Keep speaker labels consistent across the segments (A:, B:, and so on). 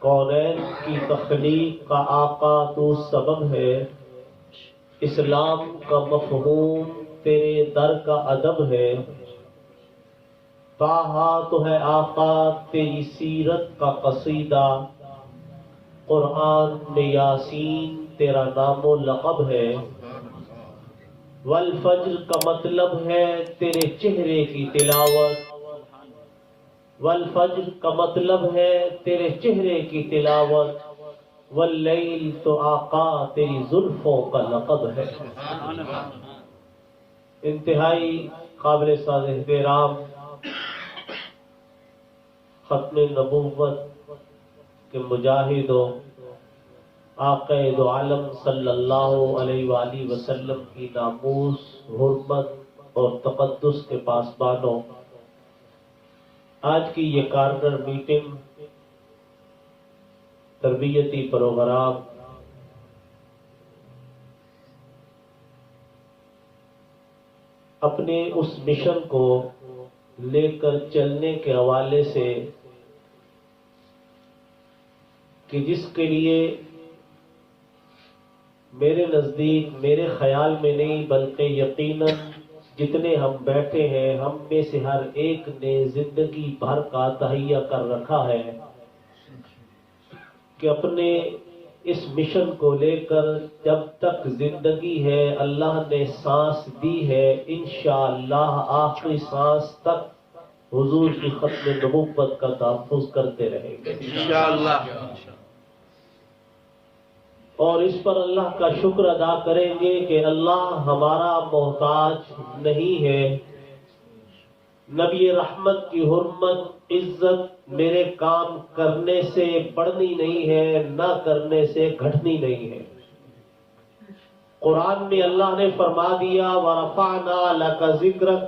A: کونین کی تخلیق کا آقا تو سبب ہے، اسلام کا مفہوم تیرے در کا ادب ہے، طٰہٰ تو ہے آقا تیری سیرت کا قصیدہ، قرآن میں یاسین تیرا نام و لقب ہے، والفجر کا مطلب ہے تیرے چہرے کی تلاوت، والفجر کا مطلب ہے تیرے چہرے کی تلاوت، واللیل تو آقا تیری زلفوں کا لقب ہے۔ انتہائی قابل ساز احترام ختم نبوت کے مجاہد و آقا دو عالم صلی اللہ علیہ وآلہ وسلم کی ناموس، حرمت اور تقدس کے پاسبانوں، آج کی یہ کارگر میٹنگ، تربیتی پروگرام اپنے اس مشن کو لے کر چلنے کے حوالے سے کہ جس کے لیے میرے نزدیک، میرے خیال میں نہیں بلکہ یقیناً جتنے ہم بیٹھے ہیں ہم میں سے ہر ایک نے زندگی بھر کا تہیہ کر رکھا ہے کہ اپنے اس مشن کو لے کر جب تک زندگی ہے، اللہ نے سانس دی ہے، انشاءاللہ آخری سانس تک حضور کی ختم نبوت کا تحفظ کرتے رہیں گے
B: انشاءاللہ،
A: اور اس پر اللہ کا شکر ادا کریں گے کہ اللہ ہمارا محتاج نہیں ہے۔ نبی رحمت کی حرمت، عزت میرے کام کرنے سے بڑھنی نہیں ہے، نہ کرنے سے گھٹنی نہیں ہے۔ قرآن میں اللہ نے فرما دیا وَرَفَعْنَا لَكَ ذِكْرَكَ،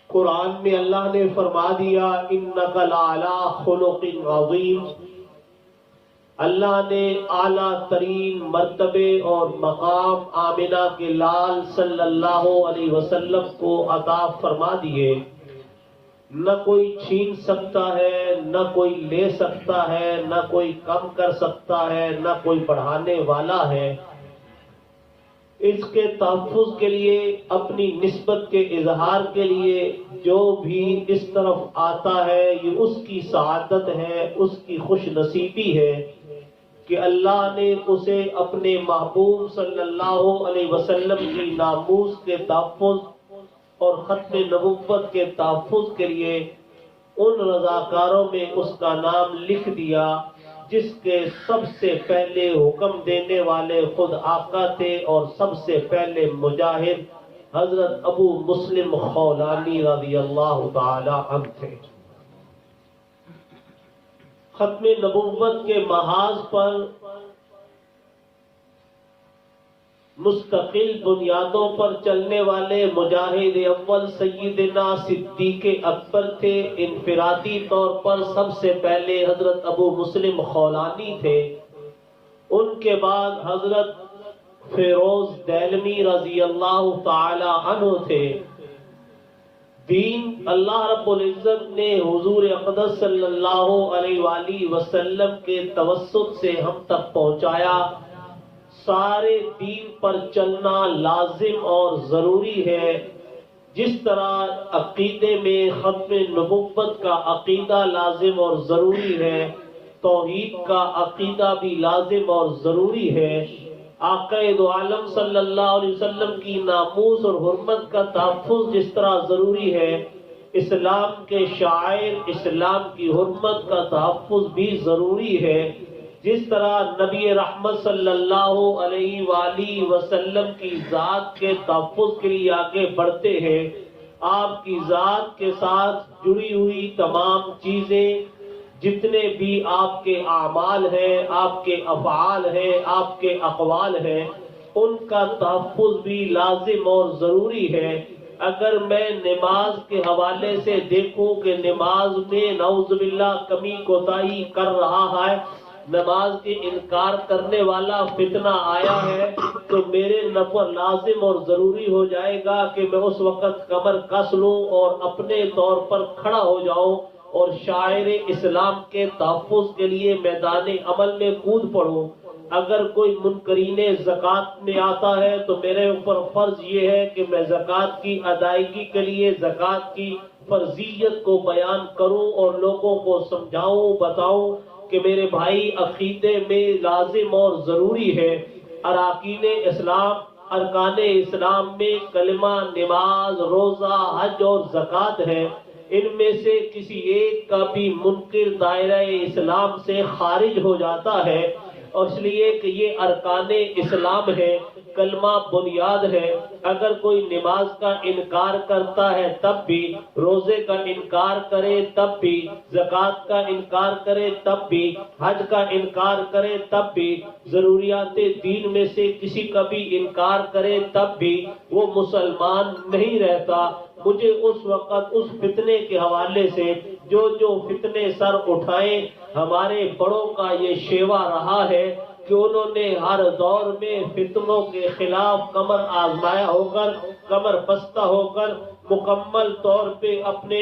A: قرآن میں اللہ نے فرما دیا إِنَّكَ لَعَلَىٰ خُلُقٍ عَظِيمٍ، اللہ نے اعلیٰ ترین مرتبے اور مقام آمنہ کے لال صلی اللہ علیہ وسلم کو عطا فرما دیے، نہ کوئی چھین سکتا ہے، نہ کوئی لے سکتا ہے، نہ کوئی کم کر سکتا ہے، نہ کوئی بڑھانے والا ہے۔ اس کے تحفظ کے لیے، اپنی نسبت کے اظہار کے لیے جو بھی اس طرف آتا ہے یہ اس کی سعادت ہے، اس کی خوش نصیبی ہے کہ اللہ نے اسے اپنے محبوب صلی اللہ علیہ وسلم کی ناموس کے تحفظ اور ختم نبوت کے تحفظ کے لیے ان رضاکاروں میں اس کا نام لکھ دیا جس کے سب سے پہلے حکم دینے والے خود آقا تھے اور سب سے پہلے مجاہد حضرت ابو مسلم خولانی رضی اللہ تعالی عنہ تھے۔ ختم نبوت کے محاذ پر مستقل بنیادوں پر چلنے والے مجاہد اول سیدنا صدیق اکبر تھے، انفرادی طور پر سب سے پہلے حضرت ابو مسلم خولانی تھے، ان کے بعد حضرت فیروز دہلوی رضی اللہ تعالی عنہ تھے۔ دین اللہ رب العزت نے حضور اقدس صلی اللہ علیہ وآلہ وسلم کے توسط سے ہم تک پہنچایا۔ سارے دین پر چلنا لازم اور ضروری ہے، جس طرح عقیدے میں ختم نبوت کا عقیدہ لازم اور ضروری ہے، توحید کا عقیدہ بھی لازم اور ضروری ہے، آقا دو عالم صلی اللہ علیہ وسلم کی ناموس اور حرمت کا تحفظ جس طرح ضروری ہے، اسلام کے شاعر، اسلام کی حرمت کا تحفظ بھی ضروری ہے۔ جس طرح نبی رحمت صلی اللہ علیہ وآلہ وسلم کی ذات کے تحفظ کے لیے آگے بڑھتے ہیں، آپ کی ذات کے ساتھ جڑی ہوئی تمام چیزیں، جتنے بھی آپ کے اعمال ہیں، آپ کے افعال ہیں، آپ کے اقوال ہیں، ان کا تحفظ بھی لازم اور ضروری ہے۔ اگر میں نماز کے حوالے سے دیکھوں کہ نماز میں نعوذ باللہ کمی کوتاہی کر رہا ہے، نماز کے انکار کرنے والا فتنہ آیا ہے، تو میرے نفر لازم اور ضروری ہو جائے گا کہ میں اس وقت کمر کس لوں اور اپنے طور پر کھڑا ہو جاؤں اور شاعر اسلام کے تحفظ کے لیے میدان عمل میں کود پڑوں۔ اگر کوئی منکرین زکوٰۃ میں آتا ہے تو میرے اوپر فرض یہ ہے کہ میں زکوٰۃ کی ادائیگی کے لیے زکوٰۃ کی فرضیت کو بیان کروں اور لوگوں کو سمجھاؤں، بتاؤں کہ میرے بھائی عقیدے میں لازم اور ضروری ہے۔ اراکین اسلام، ارکان اسلام میں کلمہ، نماز، روزہ، حج اور زکوٰۃ ہے۔ ان میں سے کسی ایک کا بھی منکر دائرہ اسلام سے خارج ہو جاتا ہے، اور اس لیے کہ یہ ارکان اسلام ہے، کلمہ بنیاد ہے۔ اگر کوئی نماز کا انکار کرتا ہے تب بھی، روزے کا انکار کرے تب بھی، زکوٰۃ کا انکار کرے تب بھی، حج کا انکار کرے تب بھی، ضروریات دین میں سے کسی کا بھی انکار کرے تب بھی وہ مسلمان نہیں رہتا۔ مجھے اس وقت اس فتنے کے حوالے سے جو فتنے سر اٹھائیں، ہمارے بڑوں کا یہ شیوا رہا ہے کہ انہوں نے ہر دور میں فتنوں کے خلاف کمر آزمایا ہو کر، کمر بستہ ہو کر مکمل طور پہ اپنے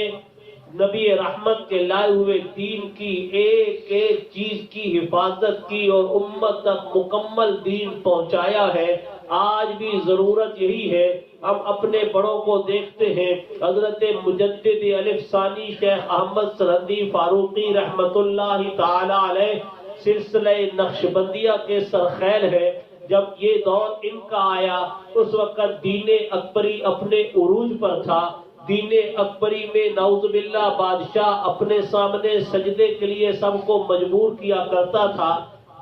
A: نبی رحمت کے لائے ہوئے دین کی ایک ایک چیز کی حفاظت کی اور امت تک مکمل دین پہنچایا ہے۔ آج بھی ضرورت یہی ہے۔ ہم اپنے بڑوں کو دیکھتے ہیں، حضرت مجدد الف ثانی شیخ احمد سرہندی فاروقی رحمت اللہ تعالی علیہ سلسلہ نقشبندیہ کے سرخیل ہے۔ جب یہ دور ان کا آیا اس وقت دین اکبری اپنے عروج پر تھا۔ دین اکبری میں نعوذ باللہ بادشاہ اپنے سامنے سجدے کے لیے سب کو مجبور کیا کرتا تھا۔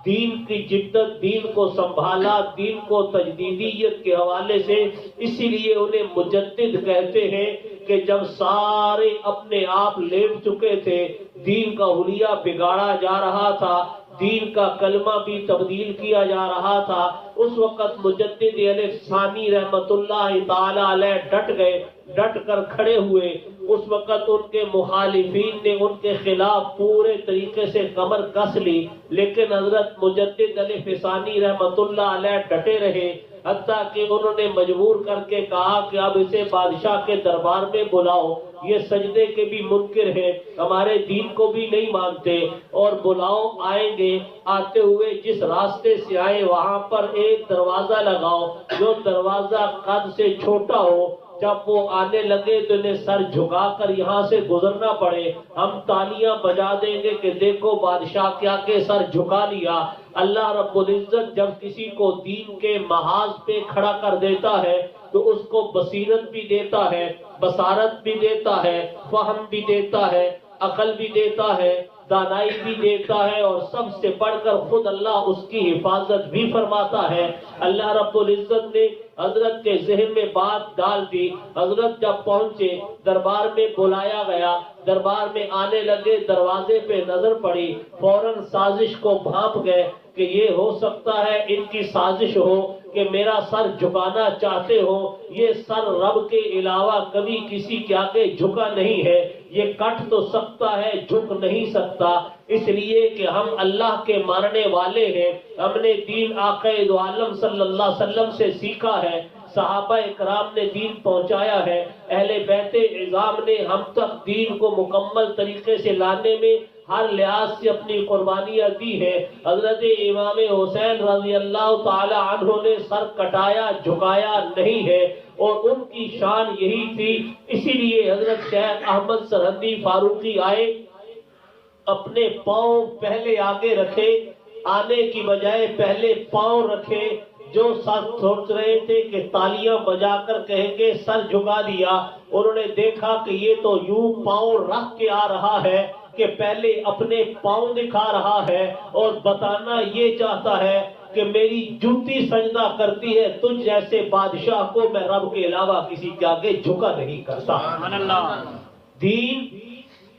A: دین کی جدت، دین کو سنبھالا، دین کو تجدیدیت کے حوالے سے، اسی لیے انہیں مجدد کہتے ہیں کہ جب سارے اپنے آپ لیٹ چکے تھے، دین کا حلیہ بگاڑا جا رہا تھا، دین کا کلمہ بھی تبدیل کیا جا رہا تھا، اس وقت مجدد الف ثانی رحمت اللہ تعالی علیہ ڈٹ گئے، ڈٹ کر کھڑے ہوئے۔ اس وقت ان کے مخالفین نے ان کے خلاف پورے طریقے سے کمر کس لی، لیکن حضرت مجدد الف ثانی رحمت اللہ علیہ ڈٹے رہے، حتیٰ کہ انہوں نے مجبور کر کے کہا کہ اب اسے بادشاہ کے دربار میں بلاؤ، یہ سجدے کے بھی منکر ہیں، ہمارے دین کو بھی نہیں مانتے، اور بلاؤ، آئیں گے، آتے ہوئے جس راستے سے آئے وہاں پر ایک دروازہ لگاؤ جو دروازہ قد سے چھوٹا ہو۔ جب وہ آنے لگے تو انہیں سر جھکا کر یہاں سے گزرنا پڑے، ہم تالیاں بجا دیں گے کہ دیکھو بادشاہ کیا کہ سر جھکا لیا۔ اللہ رب العزت جب کسی کو دین کے محاذ پہ کھڑا کر دیتا ہے تو اس کو بصیرت بھی دیتا ہے، بصارت بھی دیتا ہے، فہم بھی دیتا ہے، عقل بھی دیتا ہے، دانائی بھی دیتا ہے، اور سب سے بڑھ کر خود اللہ اس کی حفاظت بھی فرماتا ہے۔ اللہ رب العزت نے حضرت کے ذہن میں بات ڈال دی۔ حضرت جب پہنچے، دربار میں بلایا گیا، دربار میں آنے لگے، دروازے پہ نظر پڑی، فوراً سازش کو بھانپ گئے کہ یہ ہو سکتا ہے ان کی سازش ہو کہ میرا سر جھکانا چاہتے ہو۔ یہ سر رب کے علاوہ کبھی کسی کے آگے جھکا نہیں ہے، یہ کٹ تو سکتا ہے، جھک نہیں سکتا، اس لیے کہ ہم اللہ کے ماننے والے ہیں، ہم نے دین آقا دو عالم صلی اللہ علیہ وسلم سے سیکھا ہے، صحابہ اکرام نے دین پہنچایا ہے، اہل بیت اعظام نے ہم تک دین کو مکمل طریقے سے لانے میں ہر لحاظ سے اپنی قربانیاں دی ہے۔ حضرت امام حسین رضی اللہ تعالی عنہ نے سر کٹایا، جھکایا نہیں ہے، اور ان کی شان یہی تھی۔ اسی لیے حضرت شیخ احمد سرہندی فاروقی آئے، اپنے پاؤں پہلے آگے رکھے، آنے کی بجائے پہلے پاؤں رکھے۔ جو سوچ رہے تھے کہ تالیاں بجا کر کہیں گے سر جھکا دیا، انہوں نے دیکھا کہ یہ تو یوں پاؤں رکھ کے آ رہا ہے کہ پہلے اپنے پاؤں دکھا رہا ہے اور بتانا یہ چاہتا ہے کہ میری جوتی سجدہ کرتی ہے، تجھ جیسے بادشاہ کو میں رب کے علاوہ کسی کے آگے جھکا نہیں کرتا۔ دین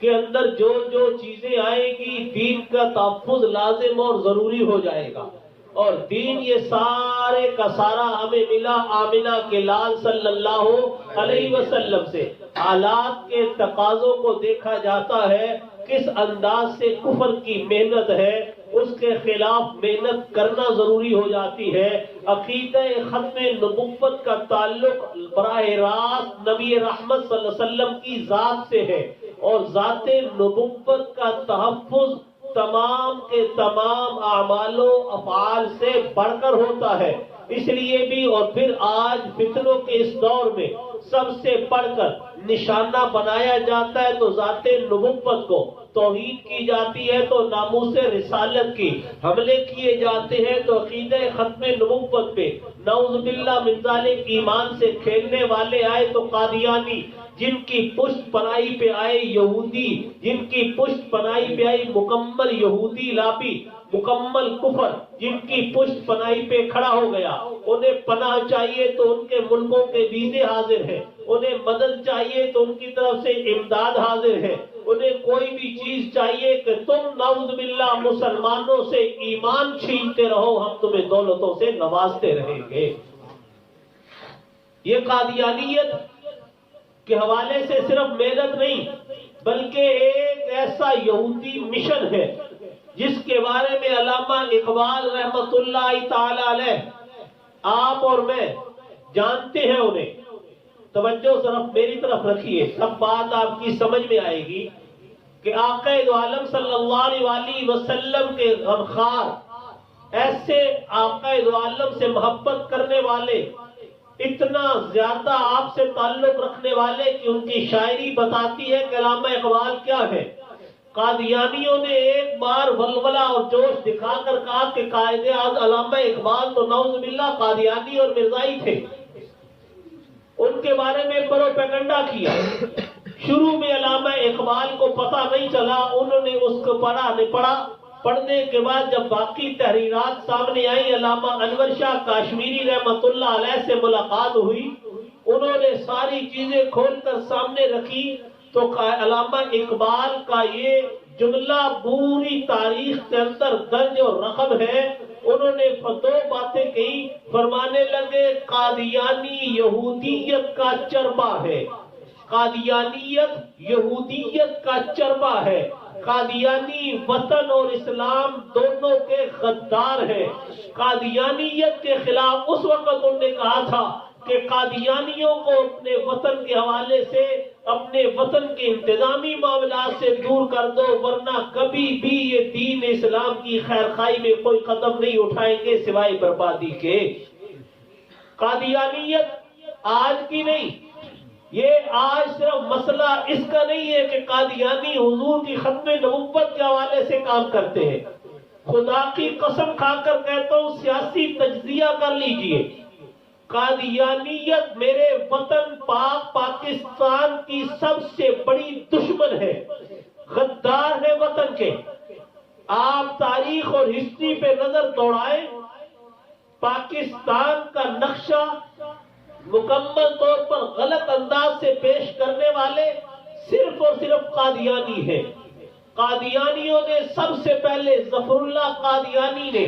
A: کے اندر جو جو چیزیں آئے گی، دین کا تحفظ لازم اور ضروری ہو جائے گا، اور دین یہ سارے کا سارا ہمیں ملا آمنہ کے لال صلی اللہ علیہ وسلم سے۔ حالات کے تقاضوں کو دیکھا جاتا ہے، کس انداز سے کفر کی محنت ہے، اس کے خلاف محنت کرنا ضروری ہو جاتی ہے۔ عقیدہ ختم نبوت کا تعلق براہ راست نبی رحمت صلی اللہ علیہ وسلم کی ذات سے ہے، اور ذات نبوت کا تحفظ تمام کے تمام اعمال و افعال سے بڑھ کر ہوتا ہے. اس لیے بھی اور پھر آج فتنوں کے اس دور میں سب سے بڑھ کر نشانہ بنایا جاتا ہے تو ذات نبوت کو، توہین کی جاتی ہے تو ناموس رسالت کی، حملے کیے جاتے ہیں تو عقیدہ ختم نبوت پہ، نعوذ باللہ من ذالک ایمان سے کھیلنے والے آئے تو قادیانی، جن کی پشت پناہی پہ آئے یہودی، جن کی پشت پناہی پہ آئی مکمل یہودی لابی، مکمل کفر جن کی پشت پناہی پہ کھڑا ہو گیا. انہیں پناہ چاہیے تو ان کے ملکوں کے ویزے حاضر ہیں، انہیں مدد چاہیے تو ان کی طرف سے امداد حاضر ہے، انہیں کوئی بھی چیز چاہیے کہ تم نعوذ باللہ مسلمانوں سے ایمان چھینتے رہو، ہم تمہیں دولتوں سے نوازتے رہیں گے. یہ قادیانیت کے حوالے سے صرف محنت نہیں بلکہ ایک ایسا یہودی مشن ہے جس کے بارے میں علامہ اقبال رحمت اللہ تعالی علیہ آپ اور میں جانتے ہیں انہیں. توجہ صرف میری طرف رکھیے، سب بات آپ کی سمجھ میں آئے گی کہ آقا دو عالم صلی اللہ علیہ وسلم کے غمخوار، ایسے آقا دو عالم سے محبت کرنے والے، اتنا زیادہ آپ سے تعلق رکھنے والے کہ ان کی شاعری بتاتی ہے کہ علامہ اقبال کیا ہے. قادیانیوں نے ایک بار ولولہ اور جوش دکھا کر کہا کہ قائد اعظم علامہ اقبال تو نعوذ باللہ قادیانی اور مرزائی تھے، ان کے بارے میں پروپیگنڈا کیا. شروع میں علامہ اقبال کو پتہ نہیں چلا، انہوں نے اس کو پڑھا. پڑھنے کے بعد جب باقی تحریرات سامنے آئی، علامہ انور شاہ کاشمیری رحمت اللہ علیہ سے ملاقات ہوئی، انہوں نے ساری چیزیں کھول کر سامنے رکھی تو علامہ اقبال کا یہ جملہ پوری تاریخ کے اندر درج اور رقم ہے. انہوں نے دو باتیں کہی، فرمانے لگے قادیانی یہودیت کا چربا ہے، قادیانیت یہودیت کا چربا ہے، قادیانی وطن اور اسلام دونوں کے غدار ہیں. قادیانیت کے خلاف اس وقت انہوں نے کہا تھا کہ قادیانیوں کو اپنے وطن کے حوالے سے، اپنے وطن کے انتظامی معاملات سے دور کر دو، ورنہ کبھی بھی یہ دین اسلام کی خیر خواہی میں کوئی قدم نہیں اٹھائیں گے سوائے بربادی کے. قادیانیت آج کی نہیں، یہ آج صرف مسئلہ اس کا نہیں ہے کہ قادیانی حضور کی ختم نبوت کے حوالے سے کام کرتے ہیں. خدا کی قسم کھا کر کہتا ہوں، سیاسی تجزیہ کر لیجئے، قادیانیت میرے وطن پاک پاکستان کی سب سے بڑی دشمن ہے، غدار ہے وطن کے. آپ تاریخ اور ہسٹری پہ نظر دوڑائیں، پاکستان کا نقشہ مکمل طور پر غلط انداز سے پیش کرنے والے صرف اور صرف قادیانی ہیں. قادیانیوں نے سب سے پہلے، ظفر اللہ قادیانی نے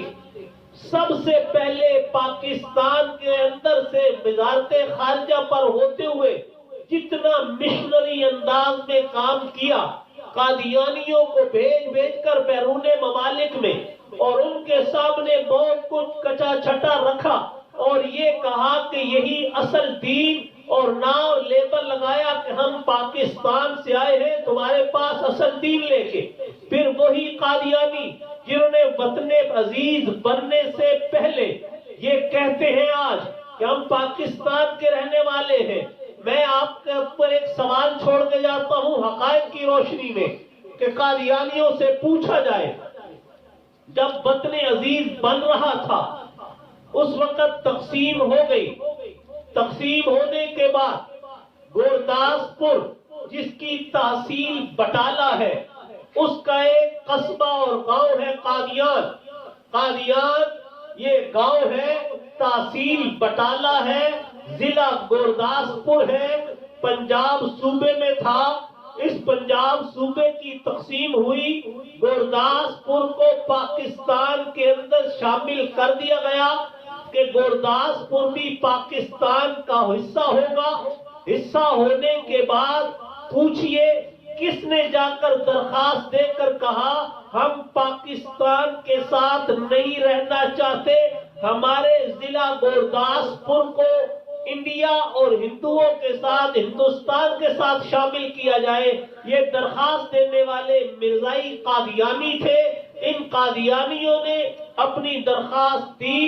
A: سب سے پہلے پاکستان کے اندر سے وزارت خارجہ پر ہوتے ہوئے جتنا مشنری انداز میں کام کیا، قادیانیوں کو بھیج کر بیرون ممالک میں، اور ان کے سامنے بہت کچھ کچا چھٹا رکھا اور یہ کہا کہ یہی اصل دین، اور نام لیبل لگایا کہ ہم پاکستان سے آئے ہیں تمہارے پاس اصل دین لے کے. پھر وہی قادیانی جنہوں نے وطن عزیز بننے سے پہلے یہ کہتے ہیں آج کہ ہم پاکستان کے رہنے والے ہیں. میں آپ کے اوپر ایک سوال چھوڑ کے جاتا ہوں حقائق کی روشنی میں کہ قادیانیوں سے پوچھا جائے، جب وطن عزیز بن رہا تھا اس وقت تقسیم ہو گئی، تقسیم ہونے کے بعد گورداسپور جس کی تحصیل بٹالہ ہے، اس کا ایک قصبہ اور گاؤں ہے قادیان. قادیان یہ گاؤں ہے، تحصیل بٹالہ ہے، ضلع گورداسپور ہے، پنجاب صوبے میں تھا. اس پنجاب صوبے کی تقسیم ہوئی، گورداسپور کو پاکستان کے اندر شامل کر دیا گیا کہ گورداسپور بھی پاکستان کا حصہ ہوگا. حصہ ہونے کے بعد پوچھئے کس نے جا کر درخواست دے کر کہا ہم پاکستان کے ساتھ نہیں رہنا چاہتے، ہمارے ضلع گورداسپور کو انڈیا اور ہندوؤں کے ساتھ، ہندوستان کے ساتھ شامل کیا جائے، یہ درخواست دینے والے مرزائی قادیانی تھے۔ ان قادیانیوں نے اپنی درخواست دی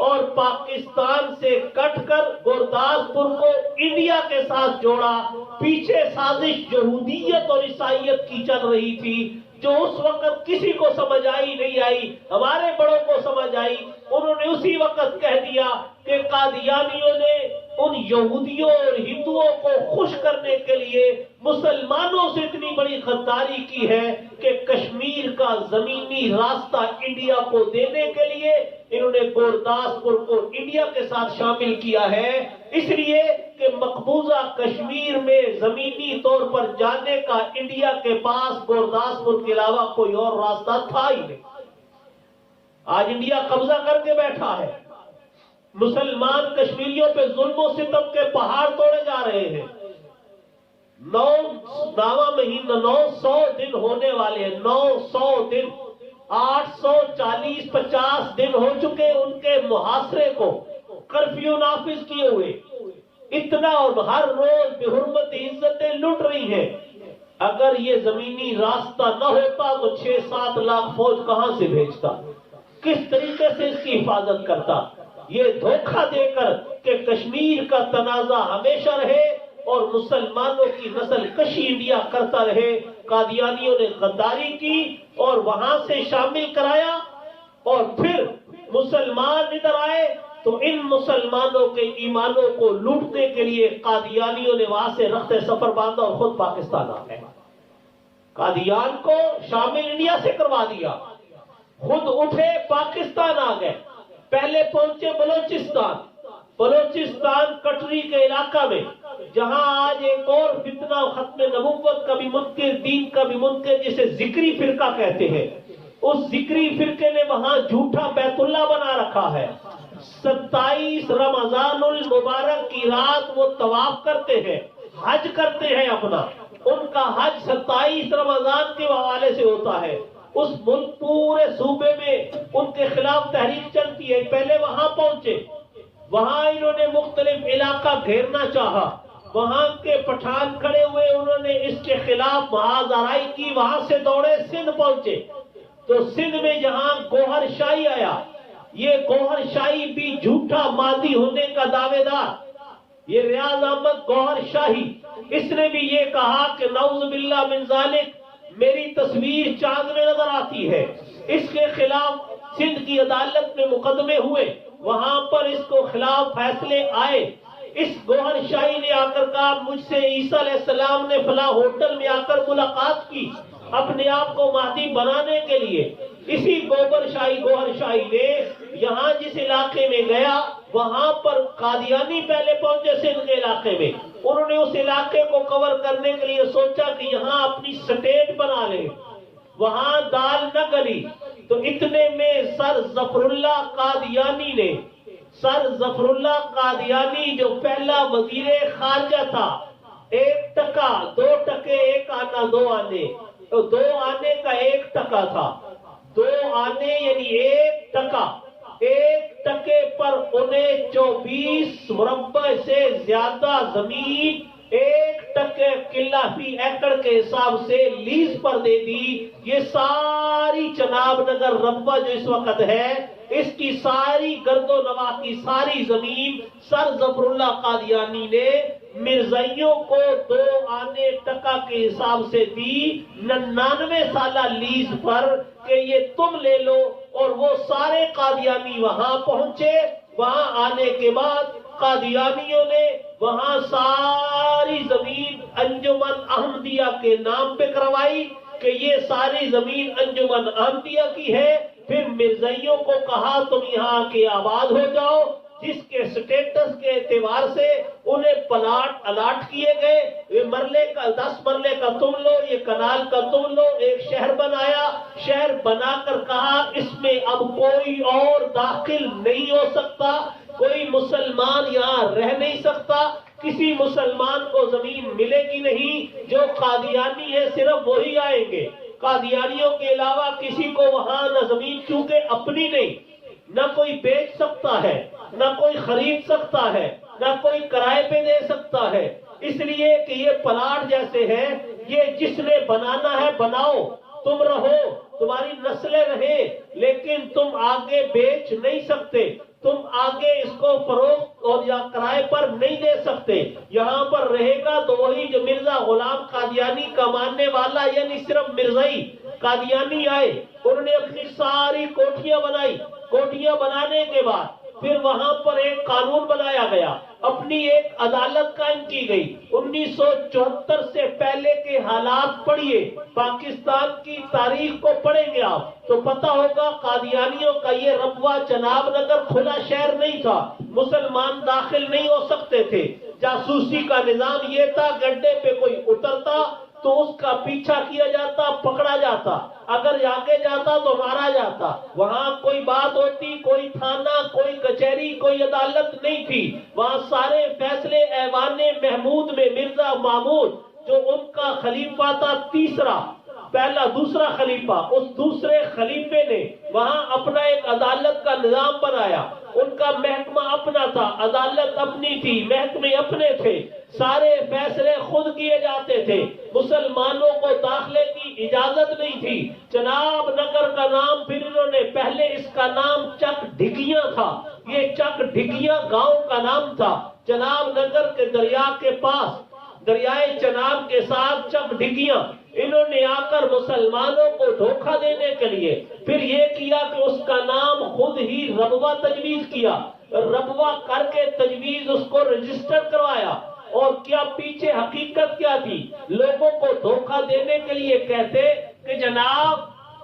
A: اور پاکستان سے کٹ کر گورداسپور کو انڈیا کے ساتھ جوڑا۔ پیچھے سازش یہودیت اور عیسائیت کی چل رہی تھی، جو اس وقت کسی کو سمجھ آئی نہیں آئی، ہمارے بڑوں کو سمجھ آئی۔ انہوں نے اسی وقت کہہ دیا کہ قادیانیوں نے ان یہودیوں اور ہندوؤں کو خوش کرنے کے لیے مسلمانوں سے اتنی بڑی غداری کی ہے کہ کشمیر کا زمینی راستہ انڈیا کو دینے کے لیے انہوں نے گورداسپور کو انڈیا کے ساتھ شامل کیا ہے، اس لیے کہ مقبوضہ کشمیر میں زمینی طور پر جانے کا انڈیا کے پاس گورداسپور کے علاوہ کوئی اور راستہ تھا ہی نہیں۔ آج انڈیا قبضہ کر کے بیٹھا ہے، مسلمان کشمیریوں پہ ظلم و ستم کے پہاڑ توڑے جا رہے ہیں۔ 9واں مہینہ 900 دن ہونے والے ہیں، 900 دن، 840-50 دن ہو چکے ان کے محاصرے کو، کرفیو نافذ کیے ہوئے، اتنا، اور ہر روز بے حرمت عزتیں لٹ رہی ہیں۔ اگر یہ زمینی راستہ نہ ہوتا تو 6-7 لاکھ فوج کہاں سے بھیجتا، کس طریقے سے اس کی حفاظت کرتا؟ یہ دھوکہ دے کر کہ کشمیر کا تنازع ہمیشہ رہے اور مسلمانوں کی نسل کشی انڈیا کرتا رہے، قادیانیوں نے غداری کی اور وہاں سے شامل کرایا، اور پھر مسلمان ادھر آئے تو ان مسلمانوں کے ایمانوں کو لوٹنے کے لیے قادیانیوں نے وہاں سے رخت سفر باندھا اور خود پاکستان آ گئے۔ قادیان کو شامل انڈیا سے کروا دیا، خود اٹھے پاکستان آ گئے۔ پہلے پہنچے بلوچستان کٹری کے علاقہ میں، جہاں آج ایک اور فتنہ ختم نبوت کا بھی منکر، دین کا بھی منکر، جسے ذکری فرقہ کہتے ہیں، اس ذکری فرقے نے وہاں جھوٹا بیت اللہ بنا رکھا ہے۔ 27 رمضان المبارک کی رات وہ طواف کرتے ہیں، حج کرتے ہیں اپنا، ان کا حج 27 رمضان کے حوالے سے ہوتا ہے۔ اس ملک پورے صوبے میں ان کے خلاف تحریک چلتی ہے۔ پہلے وہاں پہنچے، وہاں انہوں نے مختلف علاقہ گھیرنا چاہا، وہاں کے پٹھان کھڑے ہوئے، انہوں نے اس کے خلاف محاذ آرائی کی، وہاں سے دوڑے سندھ پہنچے، تو سندھ میں جہاں گوہر شاہی آیا، یہ گوہر شاہی بھی جھوٹا مادی ہونے کا دعوے دار، یہ ریاض احمد گوہر شاہی، اس نے بھی یہ کہا کہ نعوذ باللہ من ذالک، میری تصویر چاند میں نظر آتی ہے۔ اس کے خلاف سندھ کی عدالت میں مقدمے ہوئے، وہاں پر اس کو خلاف فیصلے آئے۔ اس گوہر شاہی نے آ کر کہا مجھ سے عیسیٰ علیہ السلام نے فلاں ہوٹل میں آ کر ملاقات کی اپنے آپ کو مہدی بنانے کے لیے۔ اسی گوہر شاہی نے یہاں جس علاقے میں گیا، وہاں پر قادیانی پہلے پہنچے سندھ کے علاقے میں، انہوں نے اس علاقے کو کور کرنے کے لیے سوچا کہ یہاں اپنی سٹیٹ بنا لیں، وہاں دال نہ گلی، تو اتنے میں سر ظفر اللہ قادیانی جو پہلا وزیر خارجہ تھا، 1 ٹکا 2 ٹکے 1 آنا 2 آنے، تو 2 آنے کا 1 ٹکا تھا، 2 آنے یعنی 1 ٹکا، 1 ٹکے پر انہیں 24 مربع سے زیادہ زمین 1 ٹکے قلعہ فی ایکڑ کے حساب سے لیز پر دے دی۔ یہ ساری چناب نگر رقبہ جو اس وقت ہے، اس کی ساری گرد و نواح کی ساری زمین سر ظفر اللہ قادیانی نے مرزائیوں کو 2 آنے ٹکا کے حساب سے دی، 99 سالہ لیز پر، کہ یہ تم لے لو۔ اور وہ سارے قادیانی وہاں پہنچے۔ وہاں آنے کے بعد قادیانیوں نے وہاں ساری زمین انجمن احمدیہ کے نام پہ کروائی کہ یہ ساری زمین انجمن احمدیہ کی ہے۔ پھر مرزائیوں کو کہا تم یہاں کے آباد ہو جاؤ، جس کے سٹیٹس کے اعتبار سے انہیں پلاٹ الاٹ کیے گئے، یہ مرلے کا 10 مرلے کا تم لو، یہ کنال کا تم لو۔ ایک شہر بنایا، شہر بنا کر کہا اس میں اب کوئی اور داخل نہیں ہو سکتا، کوئی مسلمان یہاں رہ نہیں سکتا، کسی مسلمان کو زمین ملے گی نہیں، جو قادیانی ہے صرف وہی آئیں گے، قادیانیوں کے علاوہ کسی کو وہاں نہ زمین، چونکہ اپنی نہیں، نہ کوئی بیچ سکتا ہے، نہ کوئی خرید سکتا ہے، نہ کوئی کرائے پہ دے سکتا ہے، اس لیے کہ یہ پلاٹ جیسے ہیں، یہ جس نے بنانا ہے بناؤ، تم رہو، تمہاری نسلیں رہیں، لیکن تم آگے بیچ نہیں سکتے، تم آگے اس کو فروخت اور یا کرائے پر نہیں دے سکتے، یہاں پر رہے گا تو وہی جو مرزا غلام قادیانی کا ماننے والا، یعنی صرف مرزائی قادیانی آئے، انہوں نے اپنی ساری کوٹھیاں بنائی، کوٹھیاں بنانے کے بعد پھر وہاں پر ایک قانون بنایا گیا، اپنی ایک عدالت قائم کی گئی۔ 1974 سے پہلے کے حالات پڑھیے، پاکستان کی تاریخ کو پڑھیں گے آپ تو پتہ ہوگا قادیانیوں کا یہ ربوہ جناب نگر کھلا شہر نہیں تھا، مسلمان داخل نہیں ہو سکتے تھے، جاسوسی کا نظام یہ تھا، گڈھے پہ کوئی اترتا تو اس کا پیچھا کیا جاتا، پکڑا جاتا، اگر آگے جاتا تو مارا جاتا، وہاں کوئی بات ہوتی، کوئی تھانہ، کوئی کچہری، کوئی عدالت نہیں تھی، وہاں سارے فیصلے ایوان محمود میں مرزا محمود جو ان کا خلیفہ تھا تیسرا، پہلا دوسرا خلیفہ، اس دوسرے خلیفے نے وہاں اپنا ایک عدالت کا نظام بنایا، ان کا محکمہ اپنا تھا، عدالت اپنی تھی، محکمے اپنے تھے، سارے فیصلے خود کیے جاتے تھے، مسلمانوں کو داخلے کی اجازت نہیں تھی۔ جناب نگر کا نام پھر انہوں نے، پہلے اس کا نام چک ڈھگیاں تھا، یہ چک ڈھگیاں گاؤں کا نام تھا، جناب نگر کے دریا کے پاس، دریائے چناب کے ساتھ چک ڈھگیاں، انہوں نے آ کر مسلمانوں کو دھوکہ دینے کے لیے پھر یہ کیا کہ اس کا نام خود ہی ربوہ تجویز کیا، ربوہ کر کے تجویز اس کو رجسٹر کروایا، اور کیا پیچھے حقیقت کیا تھی، لوگوں کو دھوکہ دینے کے لیے کہتے کہ جناب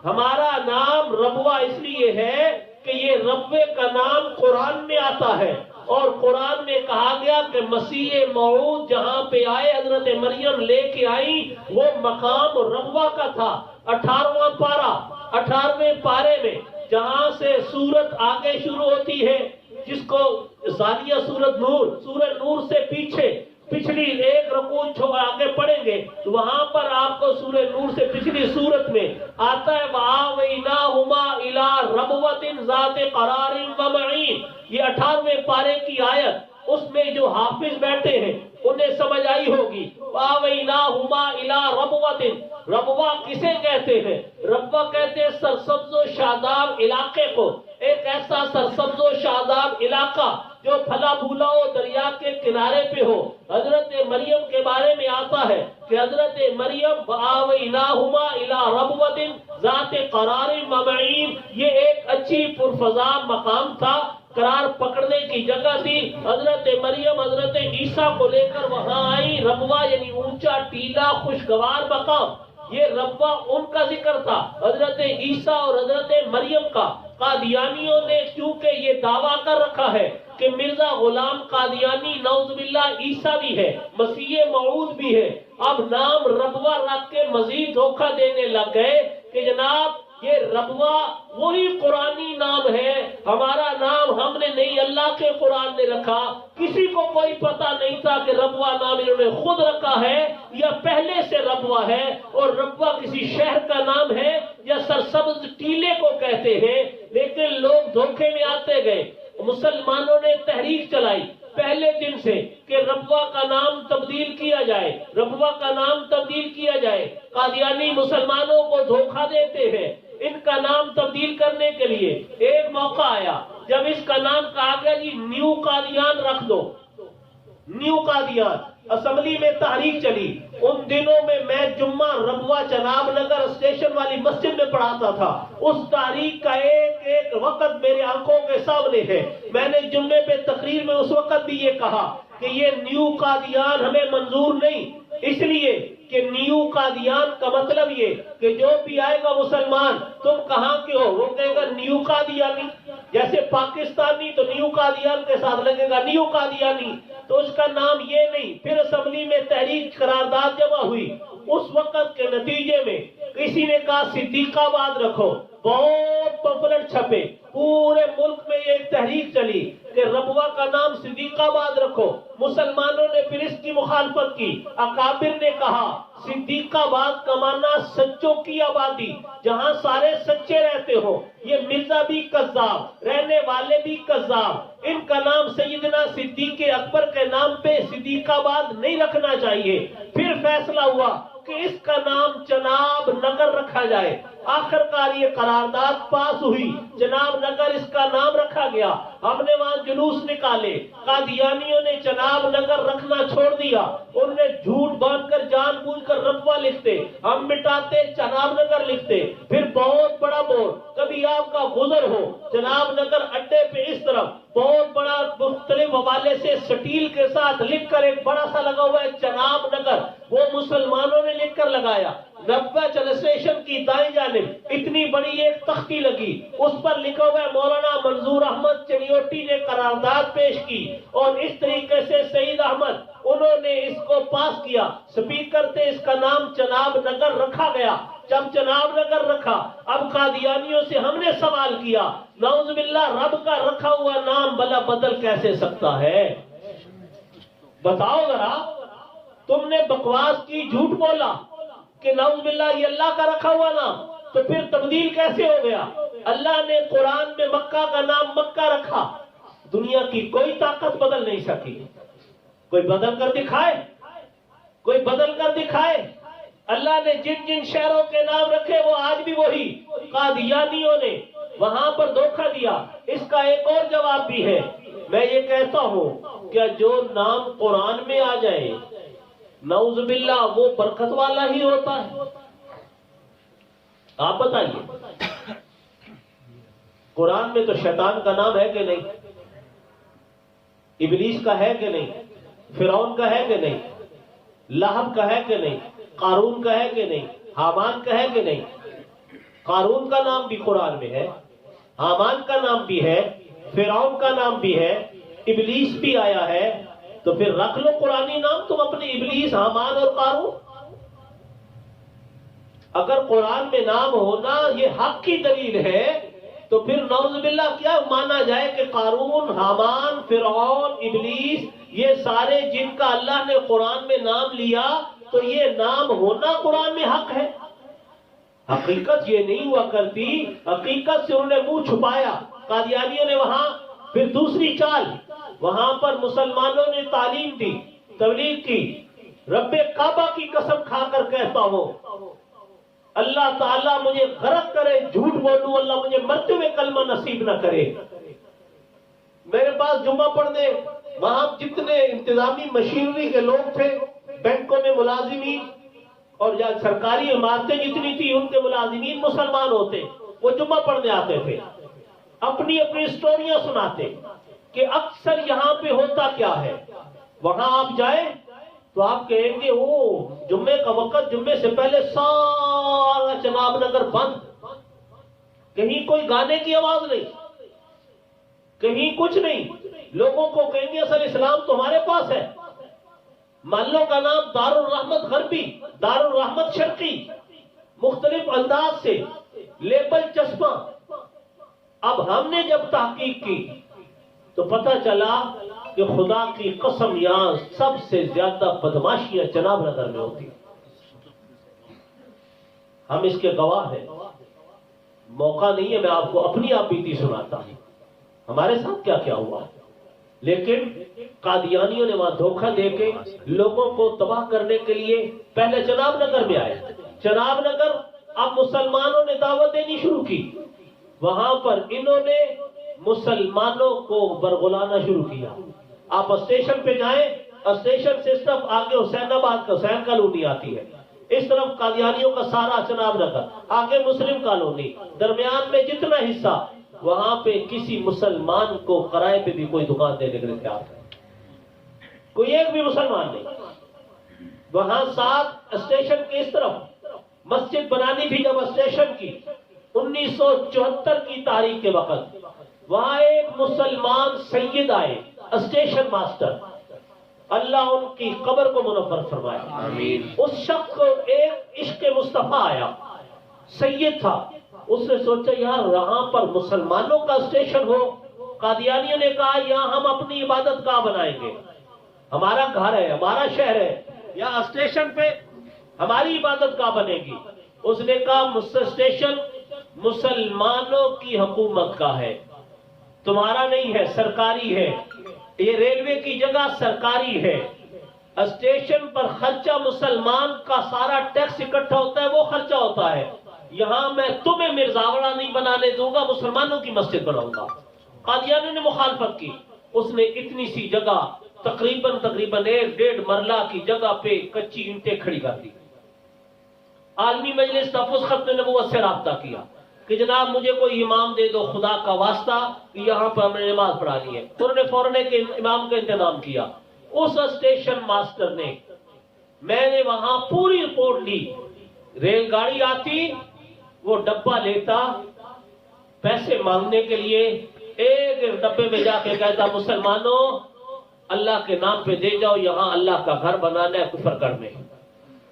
A: ہمارا نام ربوہ اس لیے ہے کہ یہ ربوے کا نام قرآن میں آتا ہے، اور قرآن میں کہا گیا کہ مسیح موعود جہاں پہ آئے، حضرت مریم لے کے آئی، وہ مقام ربوہ کا تھا۔ 18واں پارہ، 18ویں پارے میں جہاں سے سورت آگے شروع ہوتی ہے، جس کو ثانیہ سورت نور، سورت نور سے پیچھے پچھلی ایک رکوع آگے پڑھیں گے تو وہاں پر آپ کو سورہ نور سے پچھلی سورت میں آتا ہے وَآوَيْنَاهُمَا إِلَىٰ رَبْوَةٍ ذَاتِ قَرَارٍ وَمَعِينٍ، یہ 18ویں پارے کی آیت، اس میں جو حافظ بیٹھے ہیں انہیں سمجھ آئی ہوگی۔ وَآوَيْنَاهُمَا إِلَىٰ رَبْوَةٍ، ربوہ کسے کہتے ہیں؟ ربوہ کہتے ہیں سرسبز و شاداب علاقے کو، ایک ایسا سرسبز و شاداب علاقہ جو پھلا پھولا ہو، دریا کے کنارے پہ ہو۔ حضرت مریم کے بارے میں آتا ہے کہ حضرت مریم وَآوَيْنَاهُمَا إِلَىٰ رَبْوَةٍ ذَاتِ قَرَارٍ وَمَعِينٍ، یہ ایک اچھی پرفضا مقام تھا، قرار پکڑنے کی جگہ تھی۔ حضرت مریم حضرت عیسیٰ کو لے کر وہاں آئی، ربوہ یعنی اونچا ٹیلا خوشگوار مقام، یہ ربوہ ان کا ذکر تھا، حضرت عیسیٰ اور حضرت مریم کا۔ قادیانیوں نے چونکہ یہ دعویٰ کر رکھا ہے کہ مرزا غلام قادیانی نعوذ باللہ عیسیٰ بھی ہے، مسیح موعود بھی ہے، اب نام ربوہ رکھ کے مزید دھوکہ دینے لگ گئے کہ جناب یہ ربوہ وہی قرآنی نام ہے، ہمارا نام ہم نے نہیں، اللہ کے قرآن نے رکھا۔ کسی کو کوئی پتہ نہیں تھا کہ ربوہ نام انہوں نے خود رکھا ہے یا پہلے سے ربوہ ہے، اور ربوہ کسی شہر کا نام ہے یا سرسبز ٹیلے کو کہتے ہیں، لیکن لوگ دھوکے میں آتے گئے۔ مسلمانوں نے تحریک چلائی پہلے دن سے کہ ربوہ کا نام تبدیل کیا جائے، ربوہ کا نام تبدیل کیا جائے۔ قادیانی مسلمانوں کو دھوکہ دیتے ہیں، ان کا نام تبدیل کرنے کے لیے ایک موقع آیا جب اس کا نام کہا گیا جی نیو قادیان رکھ دو، نیو قادیان۔ اسمبلی میں تحریک چلی، ان دنوں میں جمعہ ربوہ جناب نگر اسٹیشن والی مسجد میں پڑھاتا تھا، اس تحریک کا ایک ایک وقت میرے آنکھوں کے سامنے ہے۔ میں نے جمعے پہ تقریر میں اس وقت بھی یہ کہا کہ یہ نیو قادیان ہمیں منظور نہیں، اس لیے کہ نیو قادیان کا مطلب یہ کہ جو بھی آئے گا مسلمان تم کہاں کے ہو وہ کہے گا نیو قادیانی، جیسے پاکستانی تو نیو قادیان کے ساتھ لگے گا نیو قادیانی، تو اس کا نام یہ نہیں۔ پھر اسمبلی میں تحریک قرارداد جمع ہوئی، اس وقت کے نتیجے میں کسی نے کہا صدیق آباد رکھو، بہت پمفلٹ چھپے، پورے ملک میں یہ تحریک چلی کہ ربوہ کا نام صدیق آباد رکھو۔ مسلمانوں نے پھر اس کی مخالفت کی، اکابر نے کہا صدیق آباد کا معنی سچوں کی آبادی، جہاں سارے سچے رہتے ہو۔ یہ مرزا بھی کذاب، رہنے والے بھی کذاب، ان کا نام سیدنا صدیق اکبر کے نام پہ صدیق آباد نہیں رکھنا چاہیے۔ پھر فیصلہ ہوا کہ اس کا نام جناب نگر رکھا جائے۔ آخر کار یہ قرارداد پاس ہوئی، جناب نگر اس کا نام رکھا گیا۔ ہم نے وہاں جلوس نکالے، قادیانیوں نے جناب نگر رکھنا چھوڑ دیا، انہوں نے جھوٹ باندھ کر جان بوجھ کر ربوہ لکھتے، ہم مٹاتے جناب نگر لکھتے۔ پھر بہت بڑا بورڈ، کبھی آپ کا گزر ہو جناب نگر اڈے پہ اس طرف بہت بڑا مختلف حوالے سے سٹیل کے ساتھ لکھ کر ایک بڑا سا لگا ہوا ہے جناب نگر، وہ مسلمانوں نے لکھ کر لگایا۔ ربوہ اسٹیشن کی دائیں جانب اتنی بڑی ایک تختی لگی، اس پر لکھا ہوا ہے مولانا منظور احمد چنیوٹی نے قرارداد پیش کی، اور اس طریقے سے سعید احمد انہوں نے اس کو پاس کیا، سپیکر تھے، اس کا نام جناب نگر رکھا گیا۔ جب جناب نگر رکھا، اب قادیانیوں سے ہم نے سوال کیا، نعوذ باللہ رب کا رکھا ہوا نام بلا بدل کیسے سکتا ہے؟ بتاؤ ذرا، تم نے بکواس کی، جھوٹ بولا کہ نعوذ باللہ یہ اللہ کا رکھا ہوا نام، تو پھر تبدیل کیسے ہو گیا؟ اللہ نے قرآن میں مکہ کا نام مکہ رکھا، دنیا کی کوئی طاقت بدل نہیں سکی۔ کوئی بدل کر دکھائے، کوئی بدل کر دکھائے۔ اللہ نے جن جن شہروں کے نام رکھے وہ آج بھی وہی۔ قادیانیوں نے وہاں پر دھوکہ دیا۔ اس کا ایک اور جواب بھی ہے، میں یہ کہتا ہوں کہ جو نام قرآن میں آ جائے نعوذ باللہ وہ برکت والا ہی ہوتا ہے۔ آپ بتائیے، قرآن میں تو شیطان کا نام ہے کہ نہیں؟ ابلیس کا ہے کہ نہیں؟ فرعون کا ہے کہ نہیں؟ لہب کا ہے کہ نہیں؟ قارون کا ہے کہ نہیں؟ حامان کا ہے کہ نہیں؟ قارون کا نام بھی قرآن میں ہے، حامان کا نام بھی ہے، فرعون کا نام بھی ہے، ابلیس بھی آیا ہے، تو پھر رکھ لو قرآنی نام تم اپنے، ابلیس، حامان اور قارون۔ اگر قرآن میں نام ہونا یہ حق کی دلیل ہے تو پھر نعوذ باللہ کیا مانا جائے کہ قارون، حامان، فرعون، ابلیس، یہ سارے جن کا اللہ نے قرآن میں نام لیا تو یہ نام ہونا قرآن میں حق ہے؟ حقیقت یہ نہیں ہوا کرتی، حقیقت سے انہوں نے منہ چھپایا۔ قادیانیوں نے وہاں پھر دوسری چال، وہاں پر مسلمانوں نے تعلیم دی، تبلیغ کی۔ رب کعبہ کی قسم کھا کر کہتا ہوں، اللہ تعالیٰ مجھے غرق کرے، جھوٹ بولوں، اللہ مجھے مرتے ہوئے کلمہ نصیب نہ کرے۔ میرے پاس جمعہ پڑھنے وہاں جتنے انتظامی مشینری کے لوگ تھے، بینکوں میں ملازمین اور یا سرکاری عمارتیں جتنی تھی ان کے ملازمین مسلمان ہوتے، وہ جمعہ پڑھنے آتے تھے، اپنی اپنی سٹوریاں سناتے کہ اکثر یہاں پہ ہوتا کیا ہے۔ وہاں آپ جائیں تو آپ کہیں گے وہ جمعے کا وقت، جمعے سے پہلے سارا جناب نگر بند، کہیں کوئی گانے کی آواز نہیں، کہیں کچھ نہیں۔ لوگوں کو کہیں گے اصل اسلام تمہارے پاس ہے۔ محلوں کا نام دار الرحمت غربی، دار الرحمت شرقی، مختلف انداز سے لیبل چسپاں۔ اب ہم نے جب تحقیق کی تو پتہ چلا کہ خدا کی قسم یہاں سب سے زیادہ بدماشیاں جناب نگر میں ہوتی، ہم اس کے گواہ ہیں۔ موقع نہیں ہے، میں آپ کو اپنی آپ بیتی سناتا ہوں ہمارے ساتھ کیا کیا ہوا۔ لیکن قادیانیوں نے وہاں دھوکہ دے کے لوگوں کو تباہ کرنے کے لیے پہلے جناب نگر میں آئے۔ جناب نگر اب مسلمانوں نے دعوت دینی شروع کی، وہاں پر انہوں نے مسلمانوں کو برگلانا شروع کیا۔ آپ اسٹیشن پہ جائیں، اسٹیشن سے صرف آگے حسین آباد کا حسین کالونی آتی ہے، اس طرف قادیانیوں کا سارا جناب نگر، آگے مسلم کالونی، درمیان میں جتنا حصہ، وہاں پہ کسی مسلمان کو کرائے پہ بھی کوئی دکان دینے کے لیے تیار ہے، کوئی ایک بھی مسلمان نہیں۔ وہاں 7 اسٹیشن کے اس طرف مسجد بنانی تھی جب اسٹیشن کی 1974 کی تاریخ کے وقت، وہاں ایک مسلمان سید آئے، اسٹیشن ماسٹر، اللہ ان کی قبر کو منور فرمائے۔ آمین۔ اس شخص کو ایک عشق مصطفیٰ آیا، سید تھا، اس نے سوچا یار یہاں پر مسلمانوں کا اسٹیشن ہو. قادیانیوں نے کہا یہاں ہم اپنی عبادت گاہ بنائیں گے، ہمارا گھر ہے، ہمارا شہر ہے، یہاں اسٹیشن پہ ہماری عبادت گاہ بنے گی. اس نے کہا اسٹیشن مسلمانوں کی حکومت کا ہے، تمہارا نہیں ہے، سرکاری ہے. یہ ریلوے کی جگہ سرکاری ہے. اسٹیشن پر خرچہ مسلمان کا سارا ٹیکس اکٹھا ہوتا ہے، وہ خرچہ ہوتا ہے. یہاں میں تمہیں مرزاوڑا نہیں بنانے دوں گا، مسلمانوں کی مسجد بناؤں گا. قادیانیوں نے مخالفت کی. اس نے اتنی سی جگہ تقریباً 1.5 مرلہ کی جگہ پہ کچی اینٹیں کھڑی کر دی. عالمی مجلس تحفظ ختم نبوت سے رابطہ کیا کہ جناب مجھے کوئی امام دے دو خدا کا واسطہ کہ یہاں پر ہم نے نماز پڑھانی ہے. انہوں نے فوراً ایک امام کا انتظام کیا. اس اسٹیشن ماسٹر نے، میں نے وہاں پوری رپورٹ لی. ریل گاڑی آتی، وہ ڈبہ لیتا پیسے مانگنے کے لیے، ایک ایک ڈبے میں جا کے کہتا مسلمانوں اللہ کے نام پہ دے جاؤ، یہاں اللہ کا گھر بنانا ہے، کفر کرنے.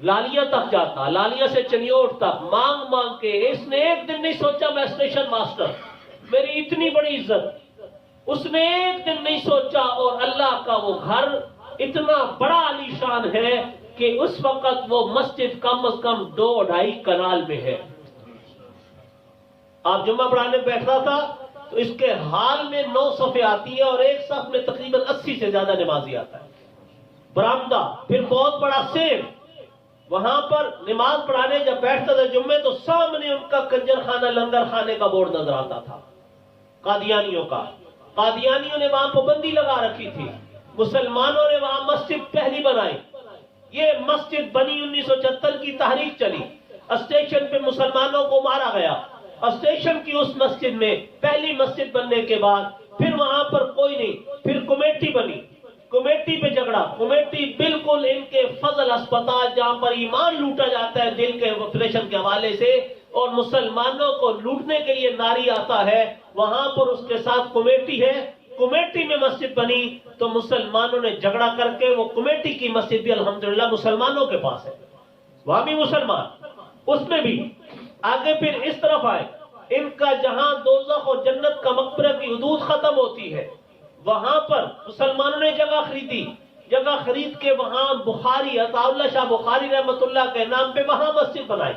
A: لالیاں تک جاتا، لالیاں سے چنیوٹ تک مانگ مانگ کے. اس نے ایک دن نہیں سوچا میں اسٹیشن ماسٹر، میری اتنی بڑی عزت. اس نے ایک دن نہیں سوچا. اور اللہ کا وہ گھر اتنا بڑا عالی شان ہے کہ اس وقت وہ مسجد کم از کم 2-2.5 کنال میں ہے. آپ جمعہ پڑھانے بیٹھتا تھا تو اس کے حال میں 9 صفیں آتی ہے اور ایک صف میں تقریباً 80 سے زیادہ نمازی آتا ہے. برآمدہ، پھر بہت بڑا سیب. وہاں پر نماز پڑھانے جب بیٹھتا تھا جمعے تو سامنے ان کا کنجر خانہ لنگر خانے کا بورڈ نظر آتا تھا قادیانیوں کا. قادیانیوں نے وہاں پابندی لگا رکھی تھی. مسلمانوں نے وہاں مسجد پہلی بنائی. یہ مسجد بنی 1976 کی تحریک چلی. اسٹیشن پہ مسلمانوں کو مارا گیا. اسٹیشن کی اس مسجد میں پہلی مسجد بننے کے بعد پھر وہاں پر کوئی نہیں. پھر کمیٹی بنی، کمیٹی پہ جھگڑا. کمیٹی بالکل ان کے فضل اسپتال جہاں پر ایمان لوٹا جاتا ہے دل کے آپریشن کے حوالے سے اور مسلمانوں کو لوٹنے کے لیے ناری آتا ہے، وہاں پر اس کے ساتھ کمیٹی ہے. کمیٹی میں مسجد بنی تو مسلمانوں نے جھگڑا کر کے وہ کمیٹی کی مسجد بھی الحمدللہ مسلمانوں کے پاس ہے، وہاں بھی مسلمان. اس میں بھی آگے پھر اس طرف آئے. ان کا جہاں دوزخ اور جنت کا مقبرہ کی حدود ختم ہوتی ہے وہاں پر مسلمانوں نے جگہ خریدی. جگہ خرید کے وہاں بخاری عطا اللہ شاہ بخاری رحمت اللہ کے نام پہ وہاں مسجد بنائی،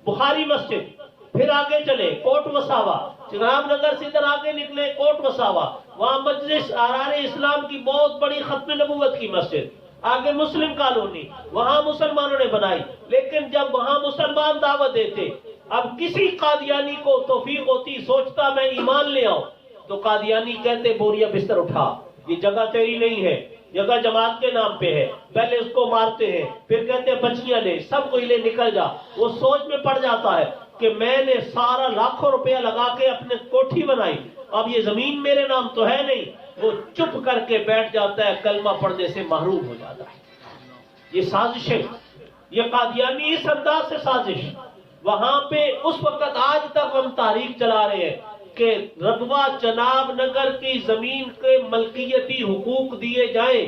A: بخاری مسجد. پھر آگے چلے کوٹ مساوا، چناب نگر سے ادھر آگے نکلے کوٹ مساوا، وہاں مجلس آرار اسلام کی بہت بڑی ختم نبوت کی مسجد. آگے مسلم کالونی وہاں مسلمانوں نے بنائی. لیکن جب وہاں مسلمان دعوت دیتے، اب کسی قادیانی کو توفیق ہوتی سوچتا میں ایمان لے آؤں تو قادیانی کہتے بوریا بستر اٹھا، یہ جگہ تیری نہیں ہے، جگہ جماعت کے نام پہ ہے. پہلے اس کو مارتے ہیں، پھر کہتے ہیں بچیاں لے، سب کو لے نکل جا. وہ سوچ میں پڑ جاتا ہے کہ میں نے سارا لاکھوں روپیہ لگا کے اپنے کوٹھی بنائی، اب یہ زمین میرے نام تو ہے نہیں. وہ چپ کر کے بیٹھ جاتا ہے، کلمہ پڑھنے سے محروم ہو جاتا ہے. یہ سازش ہے، یہ قادیانی اس انداز سے سازش. وہاں پہ اس وقت آج تک ہم تاریخ چلا رہے ہیں کہ ربوہ چناب نگر کی زمین کے ملکیتی حقوق دیے جائیں.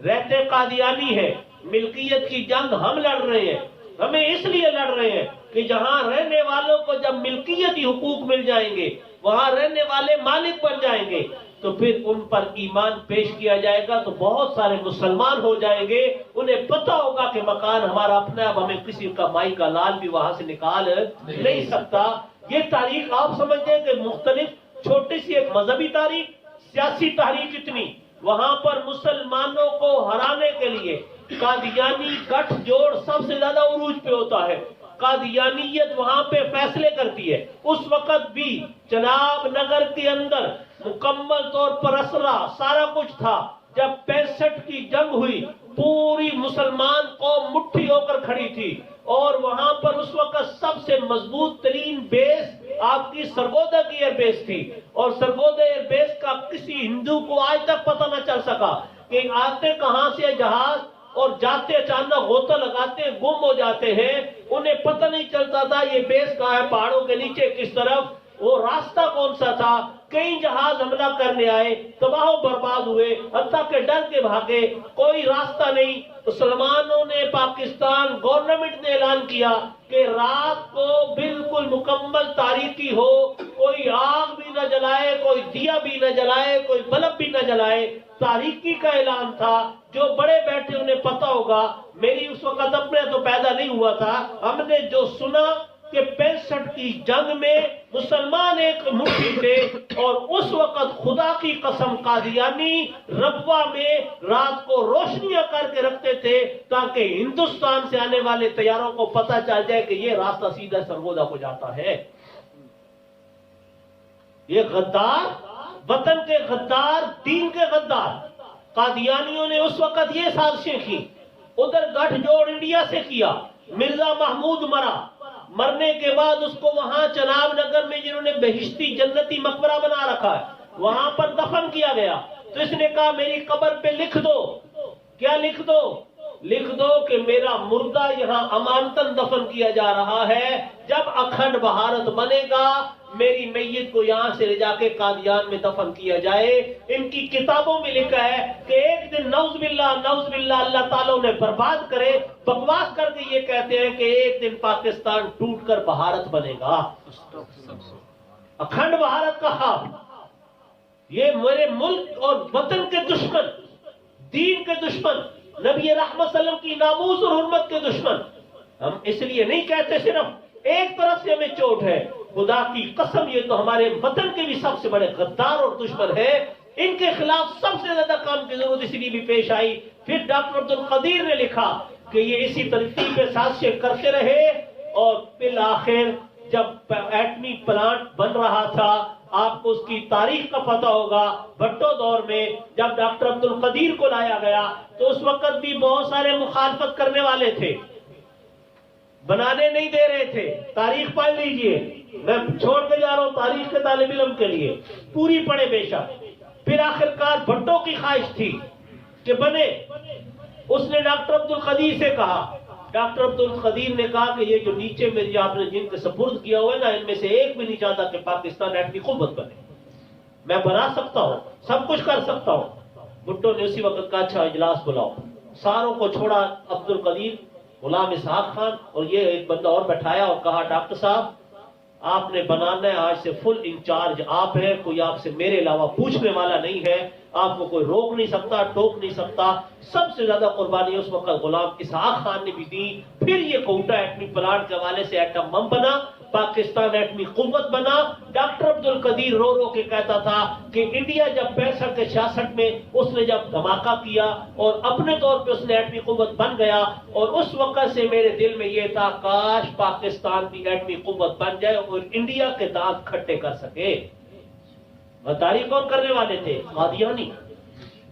A: رہتے قادیانی ہے، ملکیت کی جنگ ہم لڑ رہے ہیں. ہمیں اس لیے لڑ رہے ہیں کہ جہاں رہنے والوں کو جب ملکیتی حقوق مل جائیں گے، وہاں رہنے والے مالک بن جائیں گے تو پھر ان پر ایمان پیش کیا جائے گا تو بہت سارے مسلمان ہو جائیں گے. انہیں پتہ ہوگا کہ مکان ہمارا اپنا ہے، اب ہمیں کسی کا مائی کا لال بھی وہاں سے نکال نہیں سکتا. یہ تاریخ آپ سمجھتے ہیں کہ مختلف چھوٹی سی ایک مذہبی تاریخ، سیاسی تاریخ اتنی. وہاں پر مسلمانوں کو ہرانے کے لیے قادیانی گٹھ جوڑ سب سے زیادہ عروج پہ ہوتا ہے. قادیانیت وہاں پہ فیصلے کرتی ہے. اس وقت بھی چناب نگر کے اندر مکمل طور پر اسرا سارا کچھ تھا. جب 65 کی جنگ ہوئی پوری مسلمان قوم مٹھی ہو کر کھڑی تھی اور وہاں پر اس وقت سب سے مضبوط ترین بیس آپ کی سرگودا کی ایئر بیس تھی. اور سرگودا ایئر بیس کا کسی ہندو کو آج تک پتہ نہ چل سکا کہ آتے کہاں سے جہاز اور جاتے اچانک غوطہ لگاتے گم ہو جاتے ہیں. انہیں پتہ نہیں چلتا تھا یہ بیس کہاں ہے، پہاڑوں کے نیچے کس طرف، وہ راستہ کون سا تھا. کئی جہاز حملہ کرنے آئے، تباہ و برباد ہوئے، حتیٰ کہ ڈر کے بھاگے، کوئی راستہ نہیں. مسلمانوں نے، پاکستان گورنمنٹ نے اعلان کیا کہ رات کو بالکل مکمل تاریکی ہو، کوئی آگ بھی نہ جلائے، کوئی دیا بھی نہ جلائے، کوئی بلب بھی نہ جلائے، تاریکی کا اعلان تھا۔ جو بڑے بیٹھے انہیں پتہ ہوگا، میری اس وقت اپنے تو پیدا نہیں ہوا تھا، ہم نے جو سنا کہ 65 کی جنگ میں مسلمان ایک مٹھی تھے، اور اس وقت خدا کی قسم قادیانی ربوہ میں رات کو روشنیاں کر کے رکھتے تھے تاکہ ہندوستان سے آنے والے طیاروں کو پتہ چل جائے کہ یہ راستہ سیدھا سرگودا کو جاتا ہے۔ یہ غدار، وطن کے غدار، دین کے غدار قادیانیوں نے اس وقت یہ سازشیں کی۔ ادھر گٹھ جوڑ انڈیا سے کیا، مرزا محمود مرنے کے بعد اس کو وہاں چناب نگر میں جنہوں نے بہشتی جنتی مقبرہ بنا رکھا ہے وہاں پر دفن کیا گیا۔ تو اس نے کہا میری قبر پہ لکھ دو، کیا لکھ دو؟ لکھ دو کہ میرا مردہ یہاں امانتاً دفن کیا جا رہا ہے، جب اکھنڈ بھارت بنے گا میری میت کو یہاں سے لے جا کے قادیان میں دفن کیا جائے۔ ان کی کتابوں میں لکھا ہے کہ ایک دن نعوذ باللہ اللہ تعالیٰ نے برباد کرے، بکواس کر کے یہ کہتے ہیں کہ ایک دن پاکستان ٹوٹ کر بھارت بنے گا، اکھنڈ بھارت کا خواب۔ یہ میرے ملک اور وطن کے دشمن، دین کے دشمن، نبی رحمت صلی اللہ علیہ وسلم کی ناموس اور حرمت کے دشمن۔ ہم اس لیے نہیں کہتے صرف ایک طرف سے ہمیں چوٹ ہے، خدا کی قسم یہ تو ہمارے وطن کے بھی سب سے بڑے غدار اور دشمن ہے۔ ان کے خلاف سب سے زیادہ کام کی ضرورت اس لیے بھی پیش آئی۔ پھر ڈاکٹر عبد القدیر نے لکھا کہ یہ اسی ترتیب پہ سازشیں کرتے رہے، اور بالآخر جب ایٹمی پلانٹ بن رہا تھا، آپ کو اس کی تاریخ کا پتہ ہوگا، بھٹو دور میں جب ڈاکٹر عبد القدیر کو لایا گیا تو اس وقت بھی بہت سارے مخالفت کرنے والے تھے، بنانے نہیں دے رہے تھے۔ تاریخ پڑھ لیجئے، میں چھوڑ کے جا رہا ہوں تاریخ کے طالب علم کے لیے، پوری پڑھے بے شک۔ پھر آخرکار بھٹو کی خواہش تھی کہ بنے، اس نے ڈاکٹر عبد القدیر سے کہا، ڈاکٹر عبد القدیر نے کہا کہ یہ جو نیچے میں آپ نے جن کے سپرد کیا ہوا ہے نا، ان میں سے ایک بھی نہیں چاہتا کہ پاکستان ایٹمی قوت بنے، میں بنا سکتا ہوں، سب کچھ کر سکتا ہوں۔ بھٹو نے اسی وقت کہا اچھا اجلاس بلاؤ، ساروں کو چھوڑا، عبد القدیر، غلام اسحاق خان اور یہ ایک بندہ اور بٹھایا اور کہا ڈاکٹر صاحب آپ نے بنانا ہے، آج سے فل انچارج آپ ہیں، کوئی آپ سے میرے علاوہ پوچھنے والا نہیں ہے، آپ کو کوئی روک نہیں سکتا، ٹوک نہیں سکتا۔ سب سے زیادہ قربانی اس وقت غلام اسحاق خان نے بھی دی۔ پھر یہ کوئٹہ ایٹمی پلانٹ کے حوالے سے ایٹم بم بنا، پاکستان ایٹمی قوت بنا۔ ڈاکٹر عبد القدیر رو رو کے کہتا تھا کہ انڈیا جب 65 سے 66 میں اس نے جب دھماکہ کیا اور اپنے طور پہ اس نے ایٹمی قوت بن گیا، اور اس وقت سے میرے دل میں یہ تھا کاش پاکستان بھی ایٹمی قوت بن جائے اور انڈیا کے دانت کھٹے کر سکے۔ غداری کون کرنے والے تھے؟ قادیانی۔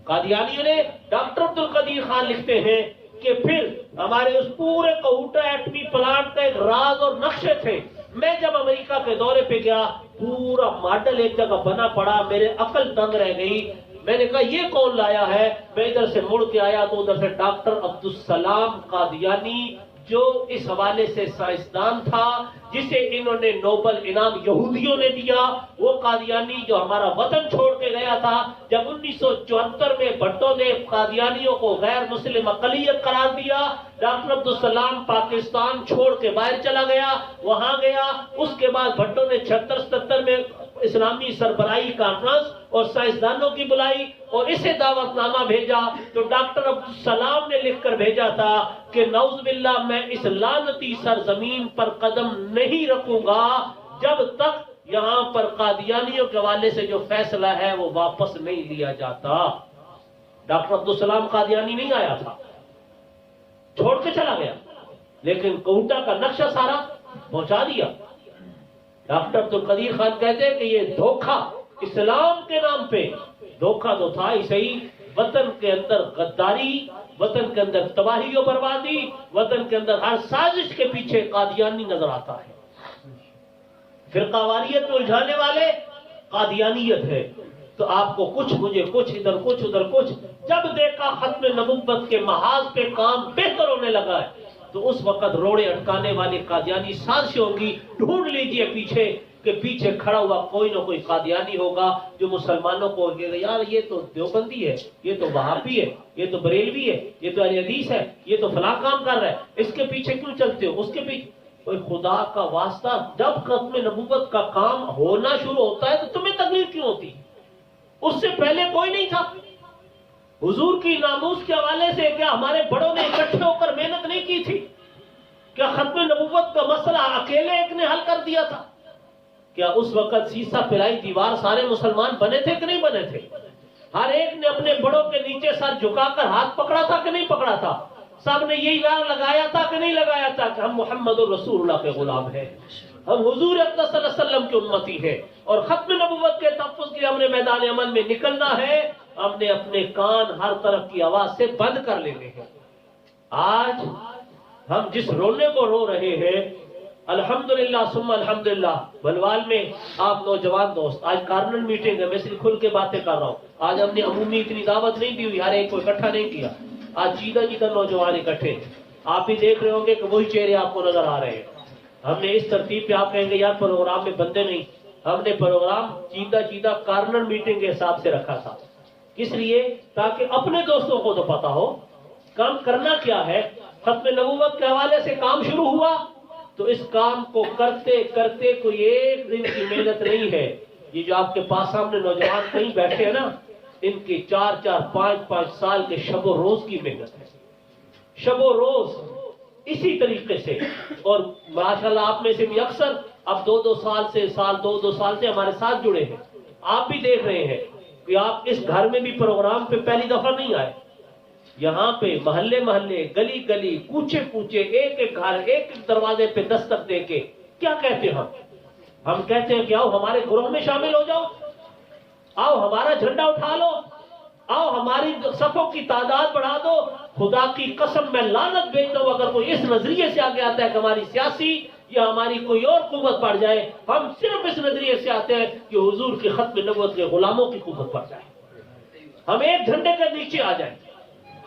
A: قادیانیوں نے، ڈاکٹر عبد القدیر خان لکھتے ہیں کہ پھر ہمارے اس پورے کوئٹہ ایٹمی پلانٹ کا ایک راز اور نقشے تھے۔ میں جب امریکہ کے دورے پہ گیا، پورا ماڈل ایک جگہ بنا پڑا، میرے عقل دنگ رہ گئی۔ میں نے کہا یہ کون لایا ہے؟ میں ادھر سے مڑ کے آیا تو ادھر سے ڈاکٹر عبدالسلام قادیانی، جو اس حوالے سے سائنسدان تھا جسے انہوں نے نوبل انعام یہودیوں نے دیا، وہ قادیانی جو ہمارا وطن چھوڑ کے گیا تھا۔ جب 1974 میں بھٹو نے قادیانیوں کو غیر مسلم اقلیت قرار دیا، ڈاکٹر عبدالسلام پاکستان چھوڑ کے باہر چلا گیا، وہاں گیا۔ اس کے بعد بھٹو نے 76-77 میں اسلامی سربراہی کانفرنس اور سائنسدانوں کی بلائی اور اسے دعوت نامہ بھیجا، تو ڈاکٹر عبدالسلام نے لکھ کر بھیجا تھا کہ نعوذ باللہ میں اس لعنتی سرزمین پر قدم نہیں رکھوں گا جب تک یہاں پر قادیانیوں کے حوالے سے جو فیصلہ ہے وہ واپس نہیں لیا جاتا۔ ڈاکٹر عبدالسلام قادیانی نہیں آیا تھا، چھوڑ کے چلا گیا، لیکن کوئٹہ کا نقشہ سارا پہنچا دیا۔ ڈاکٹر عبد القدیر خان کہتے ہیں کہ یہ دھوکہ اسلام کے نام پہ، دھوکہ تو تھا ہی صحیح، وطن کے اندر غداری، وطن کے اندر تباہی و بربادی، وطن کے اندر ہر سازش کے پیچھے قادیانی نظر آتا ہے۔ فرقہ واریت میں الجھانے والے قادیانیت ہے۔ تو آپ کو کچھ مجھے کچھ، ادھر کچھ ادھر کچھ، جب دیکھا ختم نبوت کے محاذ پہ کام بہتر ہونے لگا ہے تو اس وقت روڑے اٹکانے والی قادیانی سازشیں ہوں گی۔ ڈھونڈ لیجئے پیچھے کہ پیچھے کھڑا ہوا کوئی نہ کوئی قادیانی ہوگا جو مسلمانوں کو کہے گا یار یہ تو دیوبندی ہے، یہ تو وہابی ہے، یہ تو بریلوی ہے، یہ تو اہل حدیث ہے، یہ تو فلاں کام کر رہا ہے، اس کے پیچھے کیوں چلتے ہو؟ اس کے پیچھے کوئی خدا کا واسطہ جب ختم نبوت کا کام ہونا شروع ہوتا ہے تو تمہیں تکلیف کیوں ہوتی؟ اس سے پہلے کوئی نہیں تھا. حضور کی ناموس کے حوالے سے کیا ہمارے بڑوں نے اکٹھے ہو کر محنت نہیں کی تھی؟ کیا ختم نبوت کا مسئلہ اکیلے ایک نے حل کر دیا تھا؟ کیا اس وقت سیسا پلائی دیوار سارے مسلمان بنے تھے کہ نہیں بنے تھے؟ ہر ایک نے اپنے بڑوں کے نیچے سر جھکا کر ہاتھ پکڑا تھا کہ نہیں پکڑا تھا؟ سب نے یہی نعرہ لگایا تھا کہ نہیں لگایا تھا کہ ہم محمد رسول اللہ کے غلام ہیں، ہم حضور اقدس صلی اللہ علیہ وسلم کی امتی ہیں، اور ختم نبوت کے تحفظ کے لیے ہم نے میدان عمل میں نکلنا ہے. ہم نے اپنے کان ہر طرف کی آواز سے بند کر لینے ہیں. آج ہم جس رونے کو رو رہے ہیں، الحمدللہ ثم الحمدللہ، بلوال میں آپ نوجوان دوست، آج کارنر میٹنگ ہے، میں صرف کھل کے باتیں کر رہا ہوں. آج ہم نے عمومی اتنی دعوت نہیں دی ہوئی، ہر ایک کو اکٹھا نہیں کیا. آج چیدہ نوجوان اکٹھے، آپ بھی دیکھ رہے ہوں گے کہ وہی چہرے آپ کو نظر آ رہے ہیں. ہم نے اس ترتیب پہ، آپ کہیں گے یار پروگرام میں بندے نہیں، ہم نے پروگرام چیدہ کارنر میٹنگ کے حساب سے رکھا تھا. اس لیے تاکہ اپنے دوستوں کو تو پتا ہو کام کرنا کیا ہے. ختم نبوت کے حوالے سے کام شروع ہوا تو اس کام کو کرتے کرتے کوئی ایک دن کی محنت نہیں ہے. یہ جو آپ کے پاس سامنے نوجوان کہیں بیٹھے ہیں نا، ان کی 4-4 5-5 سال کے شب و روز کی محنت ہے، شب و روز اسی طریقے سے. اور ماشاءاللہ آپ میں سے بھی اکثر اب 2-2 سال سے 2 سال سے ہمارے ساتھ جڑے ہیں. آپ بھی دیکھ رہے ہیں کہ آپ اس گھر میں بھی پروگرام پہ پہلی دفعہ نہیں آئے. یہاں پہ محلے گلی گلی کوچے ایک ایک گھر ایک ایک دروازے پہ دستک دے کے کیا کہتے ہیں؟ ہم کہتے ہیں کہ آؤ ہمارے گروہ میں شامل ہو جاؤ، آؤ ہمارا جھنڈا اٹھا لو، آؤ ہماری صفوں کی تعداد بڑھا دو. خدا کی قسم میں لعنت بھیجتا ہوں اگر کوئی اس نظریے سے آگے آتا ہے کہ ہماری سیاسی یا ہماری کوئی اور قوت بڑھ جائے. ہم صرف اس نظریے سے آتے ہیں کہ حضور کی ختم نبوت کے غلاموں کی قوت بڑھ جائے، ہم ایک جھنڈے کے نیچے آ جائیں،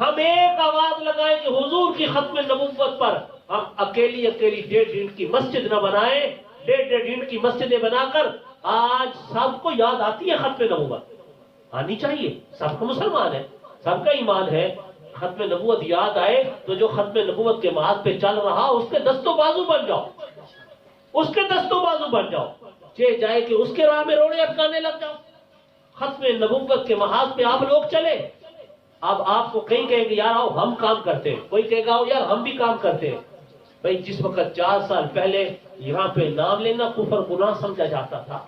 A: ہم ایک آواز لگائیں کہ حضور کی ختم نبوت پر ہم اکیلی 1.5 اینٹ کی مسجد نہ بنائیں، 1.5 اینٹ کی مسجدیں بنا کر. آج سب کو یاد آتی ہے ختم نبوت، آنی چاہیے، سب کو مسلمان ہے، سب کا ایمان ہے. ختم نبوت یاد آئے تو جو ختم نبوت کے محاذ پہ چل رہا اس کے دست و بازو بن جاؤ، اس کے دست و بازو بن جاؤ. جائے کہ اس کے راہ میں روڑے اٹکانے لگ جاؤ. ختم نبوت کے محاذ پہ آپ لوگ چلے. اب آپ کو کہیں کہیں گے یار آؤ ہم کام کرتے ہیں، کوئی کہے گا یار ہم بھی کام کرتے ہیں. بھئی جس وقت 4 سال پہلے یہاں پہ نام لینا کفر گناہ سمجھا جاتا تھا،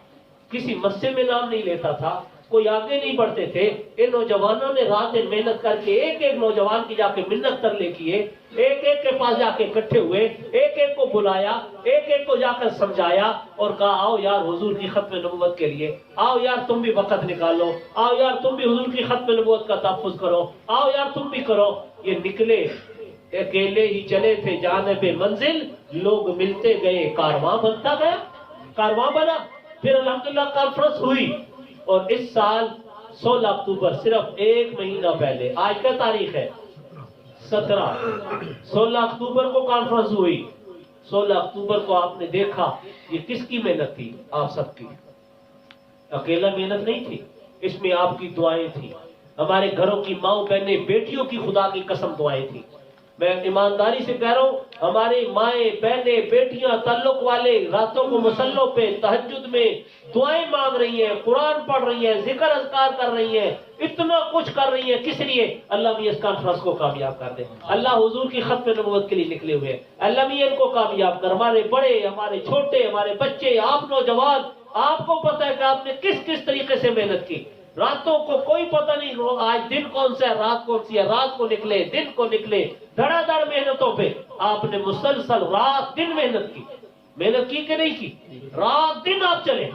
A: کسی مسجد میں نام نہیں لیتا تھا، کوئی آگے نہیں بڑھتے تھے. ان نوجوانوں نے رات دن محنت کر کے ایک ایک نوجوان کی جا کے منت ترلے کیے، ایک ایک کے پاس جا کے اکٹھے ہوئے، ایک ایک کو بلایا، ایک ایک کو جا کر سمجھایا اور کہا آؤ یار حضور کی ختم نبوت کے لیے، آؤ یار تم بھی وقت نکالو، آؤ یار تم بھی حضور کی ختم نبوت کا تحفظ کرو، آؤ یار تم بھی کرو. یہ نکلے، اکیلے ہی چلے تھے جانب منزل، لوگ ملتے گئے، کارواں بنتا گیا، کارواں بنا. پھر الحمدللہ کانفرنس ہوئی اور اس سال 16 اکتوبر صرف 1 مہینہ پہلے، آج کا تاریخ ہے 16 اکتوبر کو کانفرنس ہوئی. 16 اکتوبر کو آپ نے دیکھا یہ کس کی محنت تھی؟ آپ سب کی. اکیلا محنت نہیں تھی، اس میں آپ کی دعائیں تھی، ہمارے گھروں کی ماؤں بہنیں بیٹیوں کی خدا کی قسم دعائیں تھی. میں ایمانداری سے کہہ رہا ہوں، ہماری مائیں بہنیں بیٹیاں تعلق والے راتوں کو مسلوں پہ تہجد میں دعائیں مانگ رہی ہیں، قرآن پڑھ رہی ہیں، ذکر اذکار کر رہی ہیں، اتنا کچھ کر رہی ہیں. کس لیے؟ اللہ بھی اس کانفرنس کو کامیاب کر دے. اللہ حضور کی ختم نبوت کے لیے نکلے ہوئے ہیں. اللہ بھی ان کو کامیاب کر. ہمارے بڑے، ہمارے چھوٹے، ہمارے بچے، آپ نوجوان، آپ کو پتہ ہے کہ آپ نے کس کس طریقے سے محنت کی. راتوں کو کوئی پتہ نہیں آج دن کون سا ہے، رات کون سی ہے. رات کو نکلے، دن کو نکلے، دھڑا دھڑ محنتوں پہ آپ نے مسلسل رات دن محنت کی. محنت کی کہ نہیں کی؟ رات دن آپ چلے.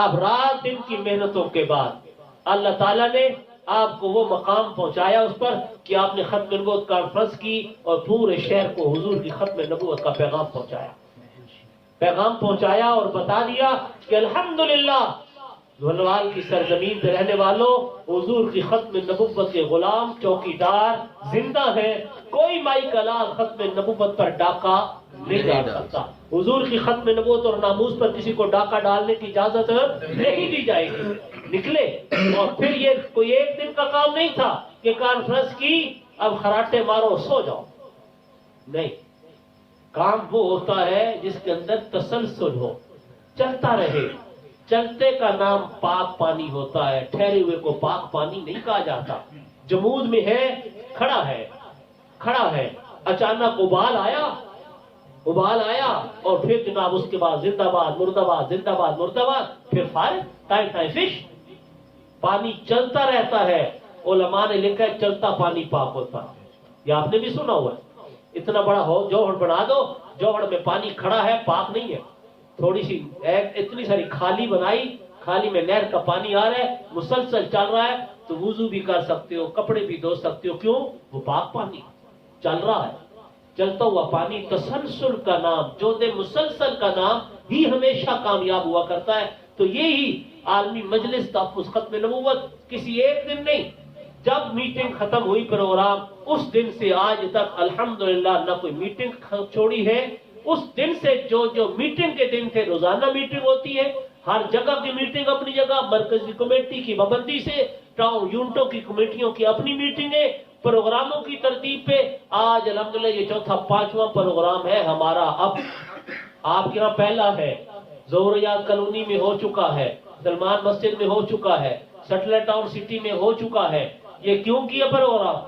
A: اب رات دن کی محنتوں کے بعد اللہ تعالیٰ نے آپ کو وہ مقام پہنچایا اس پر کہ آپ نے ختم نبوت کانفرنس کی اور پورے شہر کو حضور کی ختم نبوت کا پیغام پہنچایا اور بتا دیا کہ الحمدللہ بھلوال کی سرزمین پہ رہنے والوں، حضور کی ختم نبوت کے غلام چوکیدار زندہ ہیں. کوئی مائی کلال ختم نبوت پر ڈاکہ نہیں ڈال سکتا. حضور کی ختم نبوت اور ناموس پر کسی کو ڈاکہ ڈالنے کی اجازت نہیں دی جائے گی. نکلے اور پھر یہ کوئی ایک دن کا کام نہیں تھا کہ کانفرنس کی اب خراٹے مارو سو جاؤ. نہیں، کام وہ ہوتا ہے جس کے اندر تسلسل ہو، چلتا رہے. چلتے کا نام پاک پانی ہوتا ہے، ٹھہرے ہوئے کو پاک پانی نہیں کہا جاتا. جمود میں ہے، کھڑا ہے، اچانک ابال آیا اور پھر جناب اس کے بعد زندہ باد مردہ باد، زندہ باد مردہ باد، پھر فائر ٹائم فش. پانی چلتا رہتا ہے. علماء نے لکھا ہے چلتا پانی پاک ہوتا ہے. یہ آپ نے بھی سنا ہوا ہے. اتنا بڑا ہو جوہر بنا دو، جوہر میں پانی کھڑا ہے، پاک نہیں ہے. تھوڑی سی اتنی ساری خالی بنائی، خالی میں نہر کا پانی آ رہا ہے، مسلسل چل رہا ہے، تو وضو بھی کر سکتے ہو، کپڑے بھی دھو سکتے ہو. کیوں؟ وہ پاک پانی چل رہا ہے. چلتا ہوا پانی تسلسل کا نام، جو دے مسلسل کا نام ہی ہمیشہ کامیاب ہوا کرتا ہے. تو یہی عالمی مجلس تحفظ ختم نبوت کسی ایک دن نہیں، جب میٹنگ ختم ہوئی پروگرام، اس دن سے آج تک الحمدللہ نہ کوئی میٹنگ چھوڑی ہے. اس دن سے جو میٹنگ کے دن تھے، روزانہ میٹنگ ہوتی ہے. ہر جگہ کی میٹنگ اپنی جگہ، مرکزی کمیٹی کی پابندی سے، ٹاؤن یونٹوں کی کمیٹیوں کی اپنی میٹنگیں، پروگراموں کی ترتیب پہ. آج الحمدللہ یہ چوتھا 5واں پروگرام ہے ہمارا. اب آپ کے یہاں پہلا ہے، ظہوریات کالونی میں ہو چکا ہے، سلمان مسجد میں ہو چکا ہے، سیٹلائٹ ٹاؤن سٹی میں ہو چکا ہے. یہ کیوں کیا پروگرام؟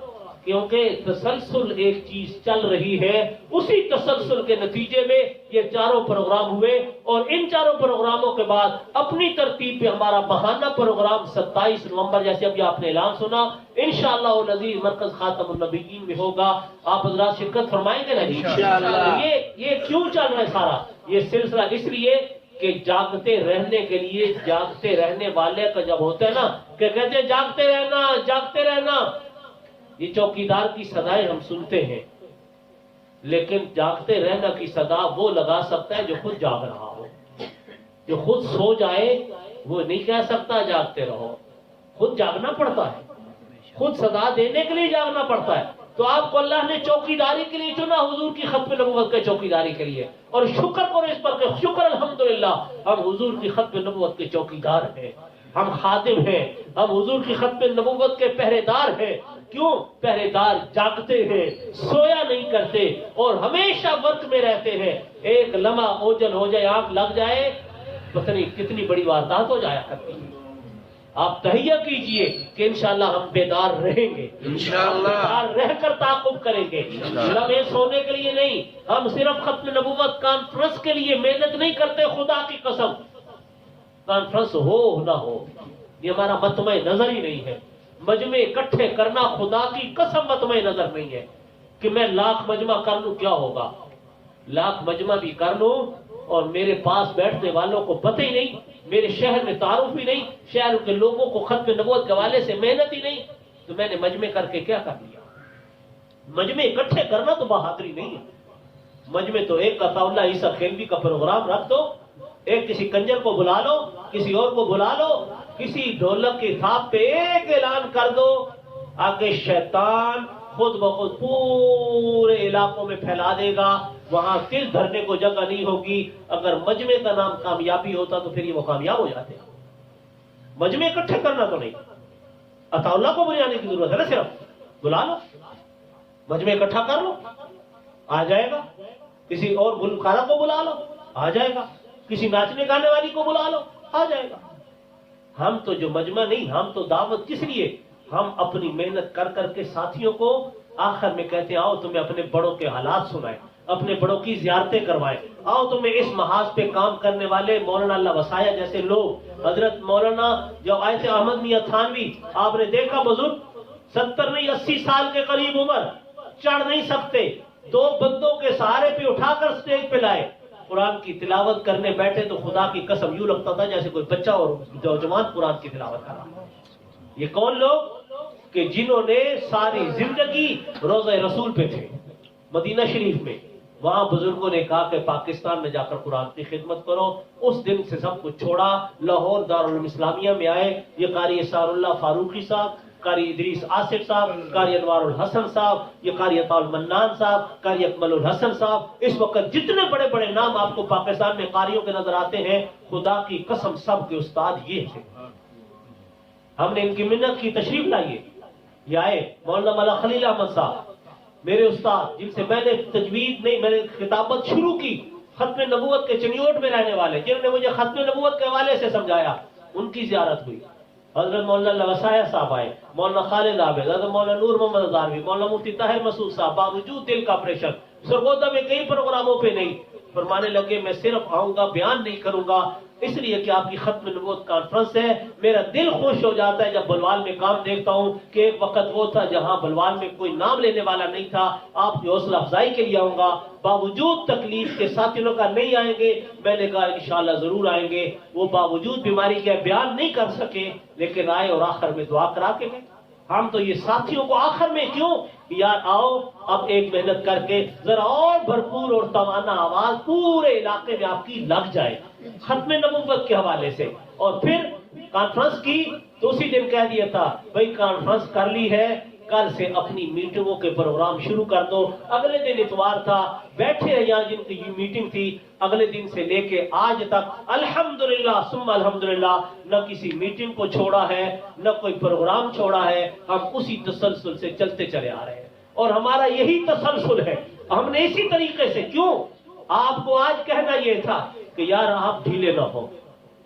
A: کیونکہ تسلسل ایک چیز چل رہی ہے. اسی تسلسل کے نتیجے میں یہ چاروں پروگرام ہوئے. اور ان چاروں پروگراموں کے بعد اپنی ترتیب پہ ہمارا بہانہ پروگرام 27 نومبر جیسے ابھی آپ نے اعلان سنا، انشاءاللہ العزیز مرکز خاتم النبیین میں ہوگا. آپ حضرات شرکت فرمائیں گے نا انشاءاللہ. یہ کیوں چل رہا ہے سارا یہ سلسلہ؟ اس لیے کہ جاگتے رہنے کے لیے، جاگتے رہنے والے کا جب ہوتا ہے نا کہ کہتے ہیں جاگتے رہنا جاگتے رہنا. یہ چوکیدار کی صدایں ہم سنتے ہیں، لیکن جاگتے رہنا کی صدا وہ لگا سکتا ہے جو خود جاگ رہا ہو. جو خود سو جائے وہ نہیں کہہ سکتا جاگتے رہو. خود جاگنا پڑتا ہے، خود صدا دینے کے لیے جاگنا پڑتا ہے. تو آپ کو اللہ نے چوکیداری کے لیے چنا، حضور کی ختم نبوت کے چوکیداری کے لیے. اور شکر کرو اس پر کہ شکر الحمدللہ ہم حضور کی ختم نبوت کے چوکیدار ہیں، ہم خادم ہیں، ہم حضور کی ختم نبوت کے پہرے دار ہیں. کیوں؟ پہرے دار جاگتے ہیں، سویا نہیں کرتے اور ہمیشہ ورک میں رہتے ہیں. ایک لمحہ اوجل ہو جائے، آنکھ لگ جائے، پتہ نہیں کتنی بڑی واردات ہو جایا کرتی ہے. آپ تہیہ کیجئے کہ انشاءاللہ ہم بیدار رہیں گے، انشاءاللہ بیدار رہ کر تعاقب کریں گے. لمحے سونے کے لیے نہیں، ہم صرف ختم نبوت کانفرنس کے لیے محنت نہیں کرتے. خدا کی قسم کانفرنس ہو نہ ہو یہ ہمارا مطمع نظر ہی نہیں ہے. مجمع اکٹھے کرنا خدا کی قسم مطمع نظر نہیں ہے. کہ میں لاکھ مجمع کر لوں کیا ہوگا؟ لاکھ مجمع بھی کر لوں اور میرے پاس بیٹھنے والوں کو پتہ ہی نہیں، میرے شہر میں تعارف ہی نہیں، شہر کے لوگوں کو ختم نبوت کے حوالے سے محنت ہی نہیں، تو میں نے مجمع کر کے کیا کر لیا؟ مجمع اکٹھے کرنا تو بہادری نہیں ہے. مجمع تو ایک عطا اللہ عیسیٰ خیلوی کا پروگرام رکھ دو، ایک کسی کنجر کو بلا لو، کسی اور کو بلا لو، کسی ڈھولک کی تھاپ پہ ایک اعلان کر دو، آگے شیطان خود بخود پورے علاقوں میں پھیلا دے گا. وہاں دل دھرنے کو جگہ نہیں ہوگی. اگر مجمع کا نام کامیابی ہوتا تو پھر یہ وہ کامیاب ہو جاتے. مجمع اکٹھے کرنا تو نہیں، عطا اللہ کو بلانے کی ضرورت ہے نا، صرف بلا لو، مجمع اکٹھا کر لو، آ جائے گا. کسی اور گلوکارہ کو بلا لو، آ جائے گا. کسی ناچنے گانے والی کو بلا لو، آ جائے گا. ہم تو جو مجمع نہیں، ہم تو دعوت کس لیے؟ ہم اپنی محنت کر کر کے ساتھیوں کو آخر میں کہتے ہیں آؤ تمہیں اپنے بڑوں کے حالات سنائیں، اپنے بڑوں کی زیارتیں کروائیں، آؤ تمہیں اس محاذ پہ کام کرنے والے مولانا اللہ وسایا جیسے لوگ، حضرت مولانا جو آئے تھے احمد میاں تھانوی، آپ نے دیکھا بزرگ 70 نہیں 80 سال کے قریب عمر، چڑھ نہیں سکتے، 2 بندوں کے سہارے پہ اٹھا کر سٹیج پہ لائے. قرآن کی تلاوت کرنے بیٹھے تو خدا کی قسم یوں لگتا تھا جیسے کوئی بچہ اور نوجوان قرآن کی تلاوت کر رہا. یہ کون لوگ؟ کہ جنہوں نے ساری زندگی روضہ رسول پہ تھے مدینہ شریف میں. وہاں بزرگوں نے کہا کہ پاکستان میں جا کر قرآن کی خدمت کرو. اس دن سے سب کچھ چھوڑا، لاہور دارالعلوم اسلامیہ میں آئے. یہ قاری اسرار اللہ فاروقی صاحب، قاری ادریس آصف صاحب، قاری انوار الحسن صاحب، یہ قاری عطا المنان صاحب، قاری اکمل الحسن صاحب. اس وقت جتنے بڑے بڑے نام آپ کو پاکستان میں قاریوں کے نظر آتے ہیں، خدا کی قسم سب کے استاد یہ تھے. ہم نے ان کی منت کی، تشریف لائیے. یہ آئے مولانا مولا خلیل احمد صاحب، میرے استاد جن سے میں نے تجوید نہیں، میں نے کتابت شروع کی، ختم نبوت کے چنیوٹ میں رہنے والے جنہوں نے مجھے ختم نبوت کے حوالے سے سمجھایا، ان کی زیارت ہوئی۔ حضرت مولانا وسایہ صاحب آئے، مولانا خالد عابد، حضرت مولانا نور محمد ہزاروی، مولانا مفتی طاہر مسعود صاحب، باوجود دل کا آپریشن سرگودا میں کئی پروگراموں پہ نہیں، فرمانے لگے میں صرف آؤں گا، بیان نہیں کروں گا، اس لیے کہ آپ کی ختم نبوت کانفرنس ہے۔ میرا دل خوش ہو جاتا ہے جب بلوال میں کام دیکھتا ہوں کہ ایک وقت وہ تھا جہاں بلوال میں کوئی نام لینے والا نہیں تھا، آپ کی حوصلہ افزائی کے لیے آؤں گا۔ باوجود تکلیف کے ساتھیوں کا نہیں آئیں گے، میں نے کہا انشاءاللہ ضرور آئیں گے۔ وہ باوجود بیماری کے بیان نہیں کر سکے لیکن آئے اور آخر میں دعا کرا کے گئے۔ ہم تو یہ ساتھیوں کو آخر میں کیوں یار آؤ اب ایک محنت کر کے ذرا اور بھرپور اور توانا آواز پورے علاقے میں آپ کی لگ جائے ختم نبوت کے حوالے سے۔ اور پھر کانفرنس کی تو اسی دن کہہ دیا تھا بھائی کانفرنس کر لی ہے، کل سے اپنی میٹنگوں کے پروگرام شروع کر دو۔ اگلے دن اتوار تھا، بیٹھے ہیں یہاں جن کی میٹنگ تھی، اگلے دن سے لے کے آج تک الحمدللہ ثم الحمدللہ نہ کسی میٹنگ کو چھوڑا ہے نہ کوئی پروگرام چھوڑا ہے، ہم اسی تسلسل سے چلتے چلے آ رہے ہیں اور ہمارا یہی تسلسل ہے۔ ہم نے اسی طریقے سے کیوں آپ کو آج کہنا یہ تھا کہ یار آپ ڈھیلے نہ ہو۔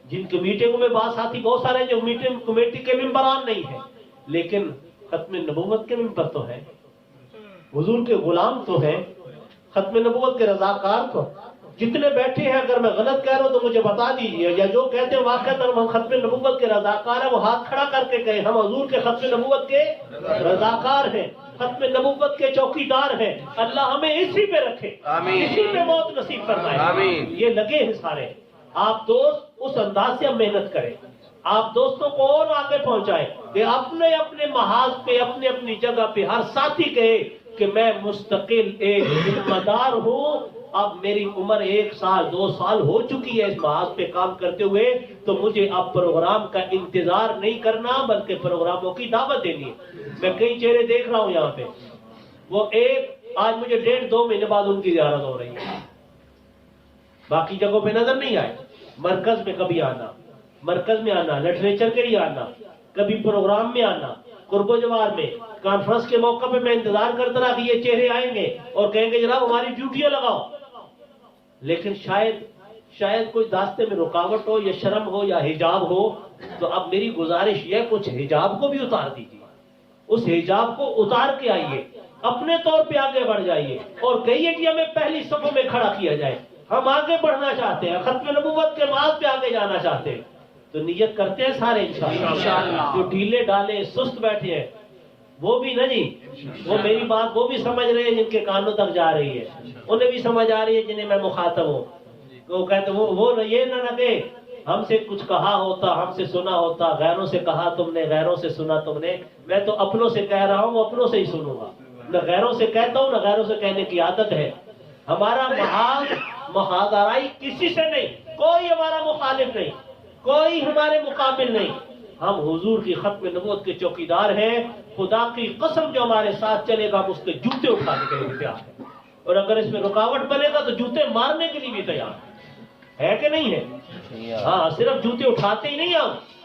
A: جن کی میٹنگوں میں بعض ساتھی بہت سارے جو میٹنگ کمیٹی کے ممبران نہیں ہیں لیکن ختم نبوت کے ممبر تو ہیں، حضور کے غلام تو ہیں، ختم نبوت کے رضاکار تو جتنے بیٹھے ہیں۔ اگر میں غلط کہہ رہا ہوں تو مجھے بتا دیجئے، یا جو کہتے ہیں واقعہ ہم ختم نبوت کے رضاکار ہیں وہ ہاتھ کھڑا کر کے کہیں ہم حضور کے ختم نبوت کے رضاکار ہیں، ختم نبوت کے چوکیدار ہیں۔ اللہ ہمیں اسی پہ رکھے، اسی پہ موت نصیب فرمائے۔ یہ لگے ہیں سارے آپ دوست، اس انداز سے ہم محنت کریں، آپ دوستوں کو اور آگے پہنچائیں کہ اپنے اپنے محاذ پہ اپنی اپنی جگہ پہ ہر ساتھی کہے کہ میں مستقل ایک ذمہ دار ہوں۔ اب میری عمر 1 سال 2 سال ہو چکی ہے اس محاذ پہ کام کرتے ہوئے، تو مجھے اب پروگرام کا انتظار نہیں کرنا بلکہ پروگراموں کی دعوت دینی ہے۔ میں کئی چہرے دیکھ رہا ہوں یہاں پہ، وہ ایک آج مجھے 1.5-2 مہینے بعد ان کی زیارت ہو رہی ہے، باقی جگہوں پہ نظر نہیں آئے۔ مرکز میں کبھی آنا، مرکز میں آنا، لٹریچر کے لیے آنا، کبھی پروگرام میں آنا، قرب و جوار میں، کانفرنس کے موقع پہ میں انتظار کرتا رہا کہ یہ چہرے آئیں گے اور کہیں گے جناب ہماری ڈیوٹیاں لگاؤ، لیکن شاید کوئی راستے میں رکاوٹ ہو یا شرم ہو یا حجاب ہو، تو اب میری گزارش یہ کچھ حجاب کو بھی اتار دیجیے، اس حجاب کو اتار کے آئیے، اپنے طور پہ آگے بڑھ جائیے اور کہیے کہ ہمیں پہلی صفوں میں کھڑا کیا جائے، ہم آگے بڑھنا چاہتے ہیں، ختم نبوت کے بعد پہ آگے جانا چاہتے ہیں۔ تو نیت کرتے ہیں سارے انشاءاللہ۔ جو ڈھیلے ڈالے سست بیٹھے ہیں وہ بھی نہ جی، وہ میری بات وہ بھی سمجھ رہے ہیں جن کے کانوں تک جا رہی ہے، انہیں بھی سمجھ آ رہی ہے جنہیں میں مخاطب ہوں۔ وہ کہتے وہ یہ نہ کہ ہم سے کچھ کہا ہوتا، ہم سے سنا ہوتا، غیروں سے کہا تم نے، غیروں سے سنا تم نے۔ میں تو اپنوں سے کہہ رہا ہوں، اپنوں سے ہی سنوں گا، نہ غیروں سے کہتا ہوں نہ غیروں سے کہنے کی عادت ہے۔ ہمارا محاذ آرائی کسی سے نہیں، کوئی ہمارا مخالف نہیں، کوئی ہمارے مقابل نہیں، ہم حضور کی ختم نبوت کے چوکیدار ہیں۔ خدا کی قسم جو ہمارے ساتھ چلے گا ہم اس کے جوتے اٹھانے کے لیے تیار ہیں، اور اگر اس میں رکاوٹ بنے گا تو جوتے مارنے کے لیے بھی تیار ہے کہ نہیں ہے؟ ہاں، صرف جوتے اٹھاتے ہی نہیں،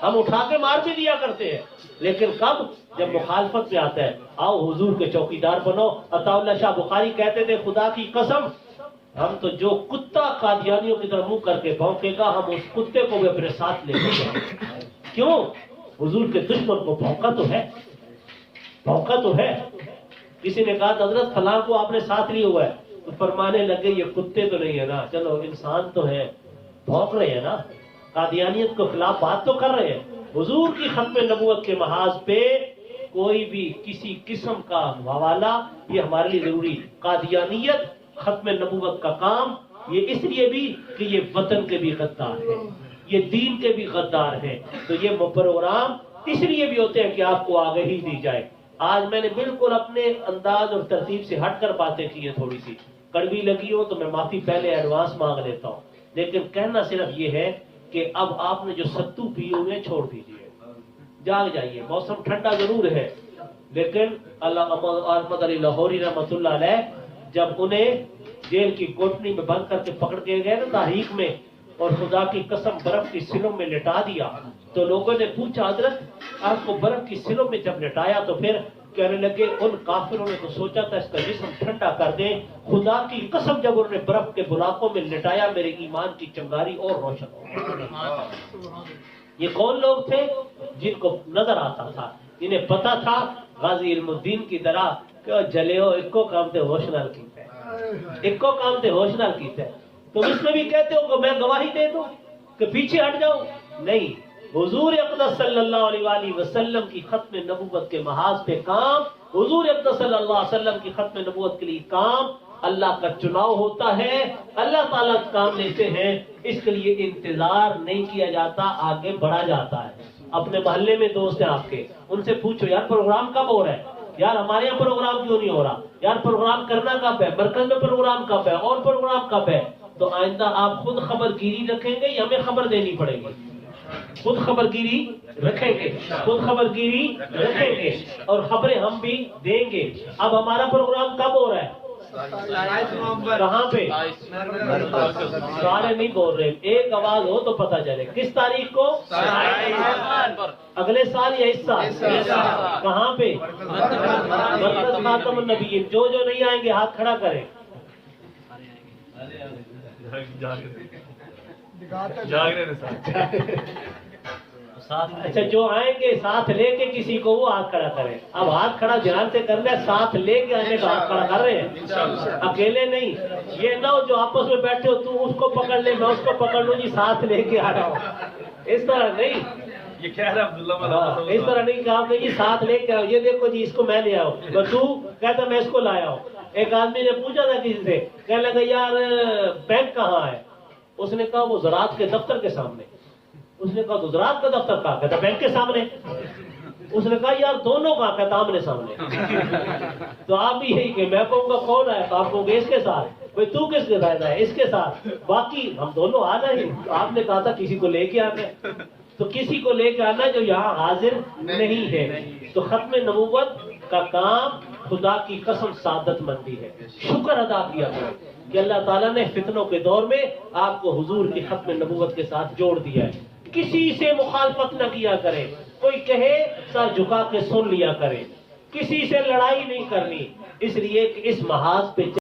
A: ہم اٹھا کے مار بھی دیا کرتے ہیں، لیکن کب؟ جب مخالفت میں آتا ہے۔ آؤ حضور کے چوکیدار بنو۔ عطا اللہ شاہ بخاری کہتے تھے خدا کی قسم ہم تو جو کتا قادیانیوں کی طرف منہ کر کے بھونکے گا ہم اس کتے کو بھی اپنے ساتھ لے گئے۔ کیوں؟ حضور کے دشمن کو بھونکا تو ہے، بھونکا تو ہے۔ کسی نے کہا حضرت فلاں کو آپ نے ساتھ لیا ہوا ہے، تو فرمانے لگے یہ کتے تو نہیں ہے نا، چلو انسان تو ہے، بھونک رہے ہیں نا، قادیانیت کو خلاف بات تو کر رہے ہیں۔ حضور کی ختم نبوت کے محاذ پہ کوئی بھی کسی قسم کا حوالہ یہ ہمارے لیے ضروری۔ قادیانیت ختم نبوت کا کام یہ اس لیے بھی کہ یہ وطن کے بھی غدار ہیں، یہ دین کے بھی غدار ہیں، تو یہ پروگرام اس لیے بھی ہوتے ہیں کہ آپ کو آگہی دی جائے۔ آج میں نے بالکل اپنے انداز اور ترتیب سے ہٹ کر باتیں کی ہیں، تھوڑی سی کڑوی لگی ہو تو میں معافی پہلے ایڈوانس مانگ لیتا ہوں، لیکن کہنا صرف یہ ہے کہ اب آپ نے جو ستو پیے ہوئے چھوڑ دیجیے، جاگ جائیے۔ موسم ٹھنڈا ضرور ہے لیکن علامہ احمد علی لاہوری رحمۃ اللہ علیہ جب انہیں جیل کی کوٹنی میں بند کر کے پکڑ کے گئے نا تاریخ میں، اور خدا کی قسم برف کی سلوں میں لٹا دیا، تو لوگوں نے پوچھا حضرت آپ کو برف کی سلوں میں جب لٹایا تو پھر کہنے لگے ان کافروں نے تو سوچا تھا اس کا جسم ٹھنڈا کر دیں، خدا کی قسم جب انہوں نے برف کے بلاکوں میں لٹایا میرے ایمان کی چنگاری اور روشن ہو گئی۔ یہ کون لوگ تھے؟ جن کو نظر آتا تھا، انہیں پتا تھا غازی علم الدین کی طرح کہ جلے ہو ایک کو کام تے ہوش نال کیتا ہے، ایک کو کام تے ہوش نال کیتا ہے۔ تم اس میں بھی کہتے ہو کہ میں گواہی دے دوں کہ پیچھے ہٹ جاؤ؟ نہیں، حضور اقدس صلی اللہ علیہ وآلہ وسلم کی ختم نبوت کے محاذ پہ کام، حضور اقدس صلی اللہ علیہ وسلم کی ختم نبوت کے لیے کام، اللہ کا چناؤ ہوتا ہے، اللہ تعالیٰ کام لیتے ہیں، اس کے لیے انتظار نہیں کیا جاتا، آگے بڑھا جاتا ہے۔ اپنے محلے میں دوست ہیں آپ کے، ان سے پوچھو یار پروگرام کب ہو رہا ہے، یار ہمارے یہاں پروگرام کیوں نہیں ہو رہا، یار پروگرام کرنا کب ہے، مرکز میں پروگرام کب ہے، اور پروگرام کب ہے؟ تو آئندہ آپ خود خبر گیری رکھیں گے یا ہمیں خبر دینی پڑے گی؟ خود خبر گیری رکھیں گے، خود خبر گیری رکھیں گے اور خبریں ہم بھی دیں گے۔ اب ہمارا پروگرام کب ہو رہا ہے؟ کہاں پہ؟ سارے نہیں بول رہے، ایک آواز ہو تو پتہ چلے۔ کس تاریخ کو؟ اگلے سال یا اس سال؟ کہاں پہ؟ مرکز خاتم النبیین۔ جو نہیں آئیں گے ہاتھ کھڑا کریں۔ اچھا، جو آئیں گے ساتھ لے کے کسی کو وہ ہاتھ کھڑا کریں۔ اب ہاتھ کھڑا دھیان سے کرنا ہے، ساتھ لے کے آنے کا ہاتھ کھڑا کر رہے ہیں، اکیلے نہیں۔ یہ نہ ہو جو آپس میں بیٹھے ہو تو اس کو پکڑ لے میں اس کو پکڑ لوں، جی ساتھ لے کے آ رہا ہوں، اس طرح نہیں۔
B: یہ کہہ رہا عبداللہ
A: اس طرح نہیں کہا کہ جی ساتھ لے کے آؤ، یہ دیکھو جی اس کو میں لے آؤں، تو کہتا میں اس کو لایا ہوں۔ ایک آدمی نے پوچھا تھا کسی سے، کہنے لگا یار بینک کہاں ہے؟ اس نے کہا وہ زراعت کے دفتر کے سامنے۔ اس نے کہا تو زراعت کا دفتر کہاں؟ کہتا بینک کے سامنے۔ اس نے کہا یار دونوں کہاں؟ کہتا آمنے سامنے۔ تو آپ بھی یہی کہ میں کہوں گا کون ہے تو آپ کہوں گے اس کے ساتھ، بھائی تو کس کے ساتھ ہے؟ اس کے ساتھ، باقی ہم دونوں آ جائیں گے۔ آپ نے کہا تھا کسی کو لے کے آنا، تو کسی کو لے کے آنا جو یہاں حاضر نہیں ہے۔ تو ختم نبوت کا کام خدا کی قسم سعادت مندی ہے۔ شکر ادا کیا کرو کہ اللہ تعالیٰ نے فتنوں کے دور میں آپ کو حضور کی ختم نبوت کے ساتھ جوڑ دیا ہے۔ کسی سے مخالفت نہ کیا کرے، کوئی کہے سر جھکا کے سن لیا کرے، کسی سے لڑائی نہیں کرنی، اس لیے کہ اس محاذ پہ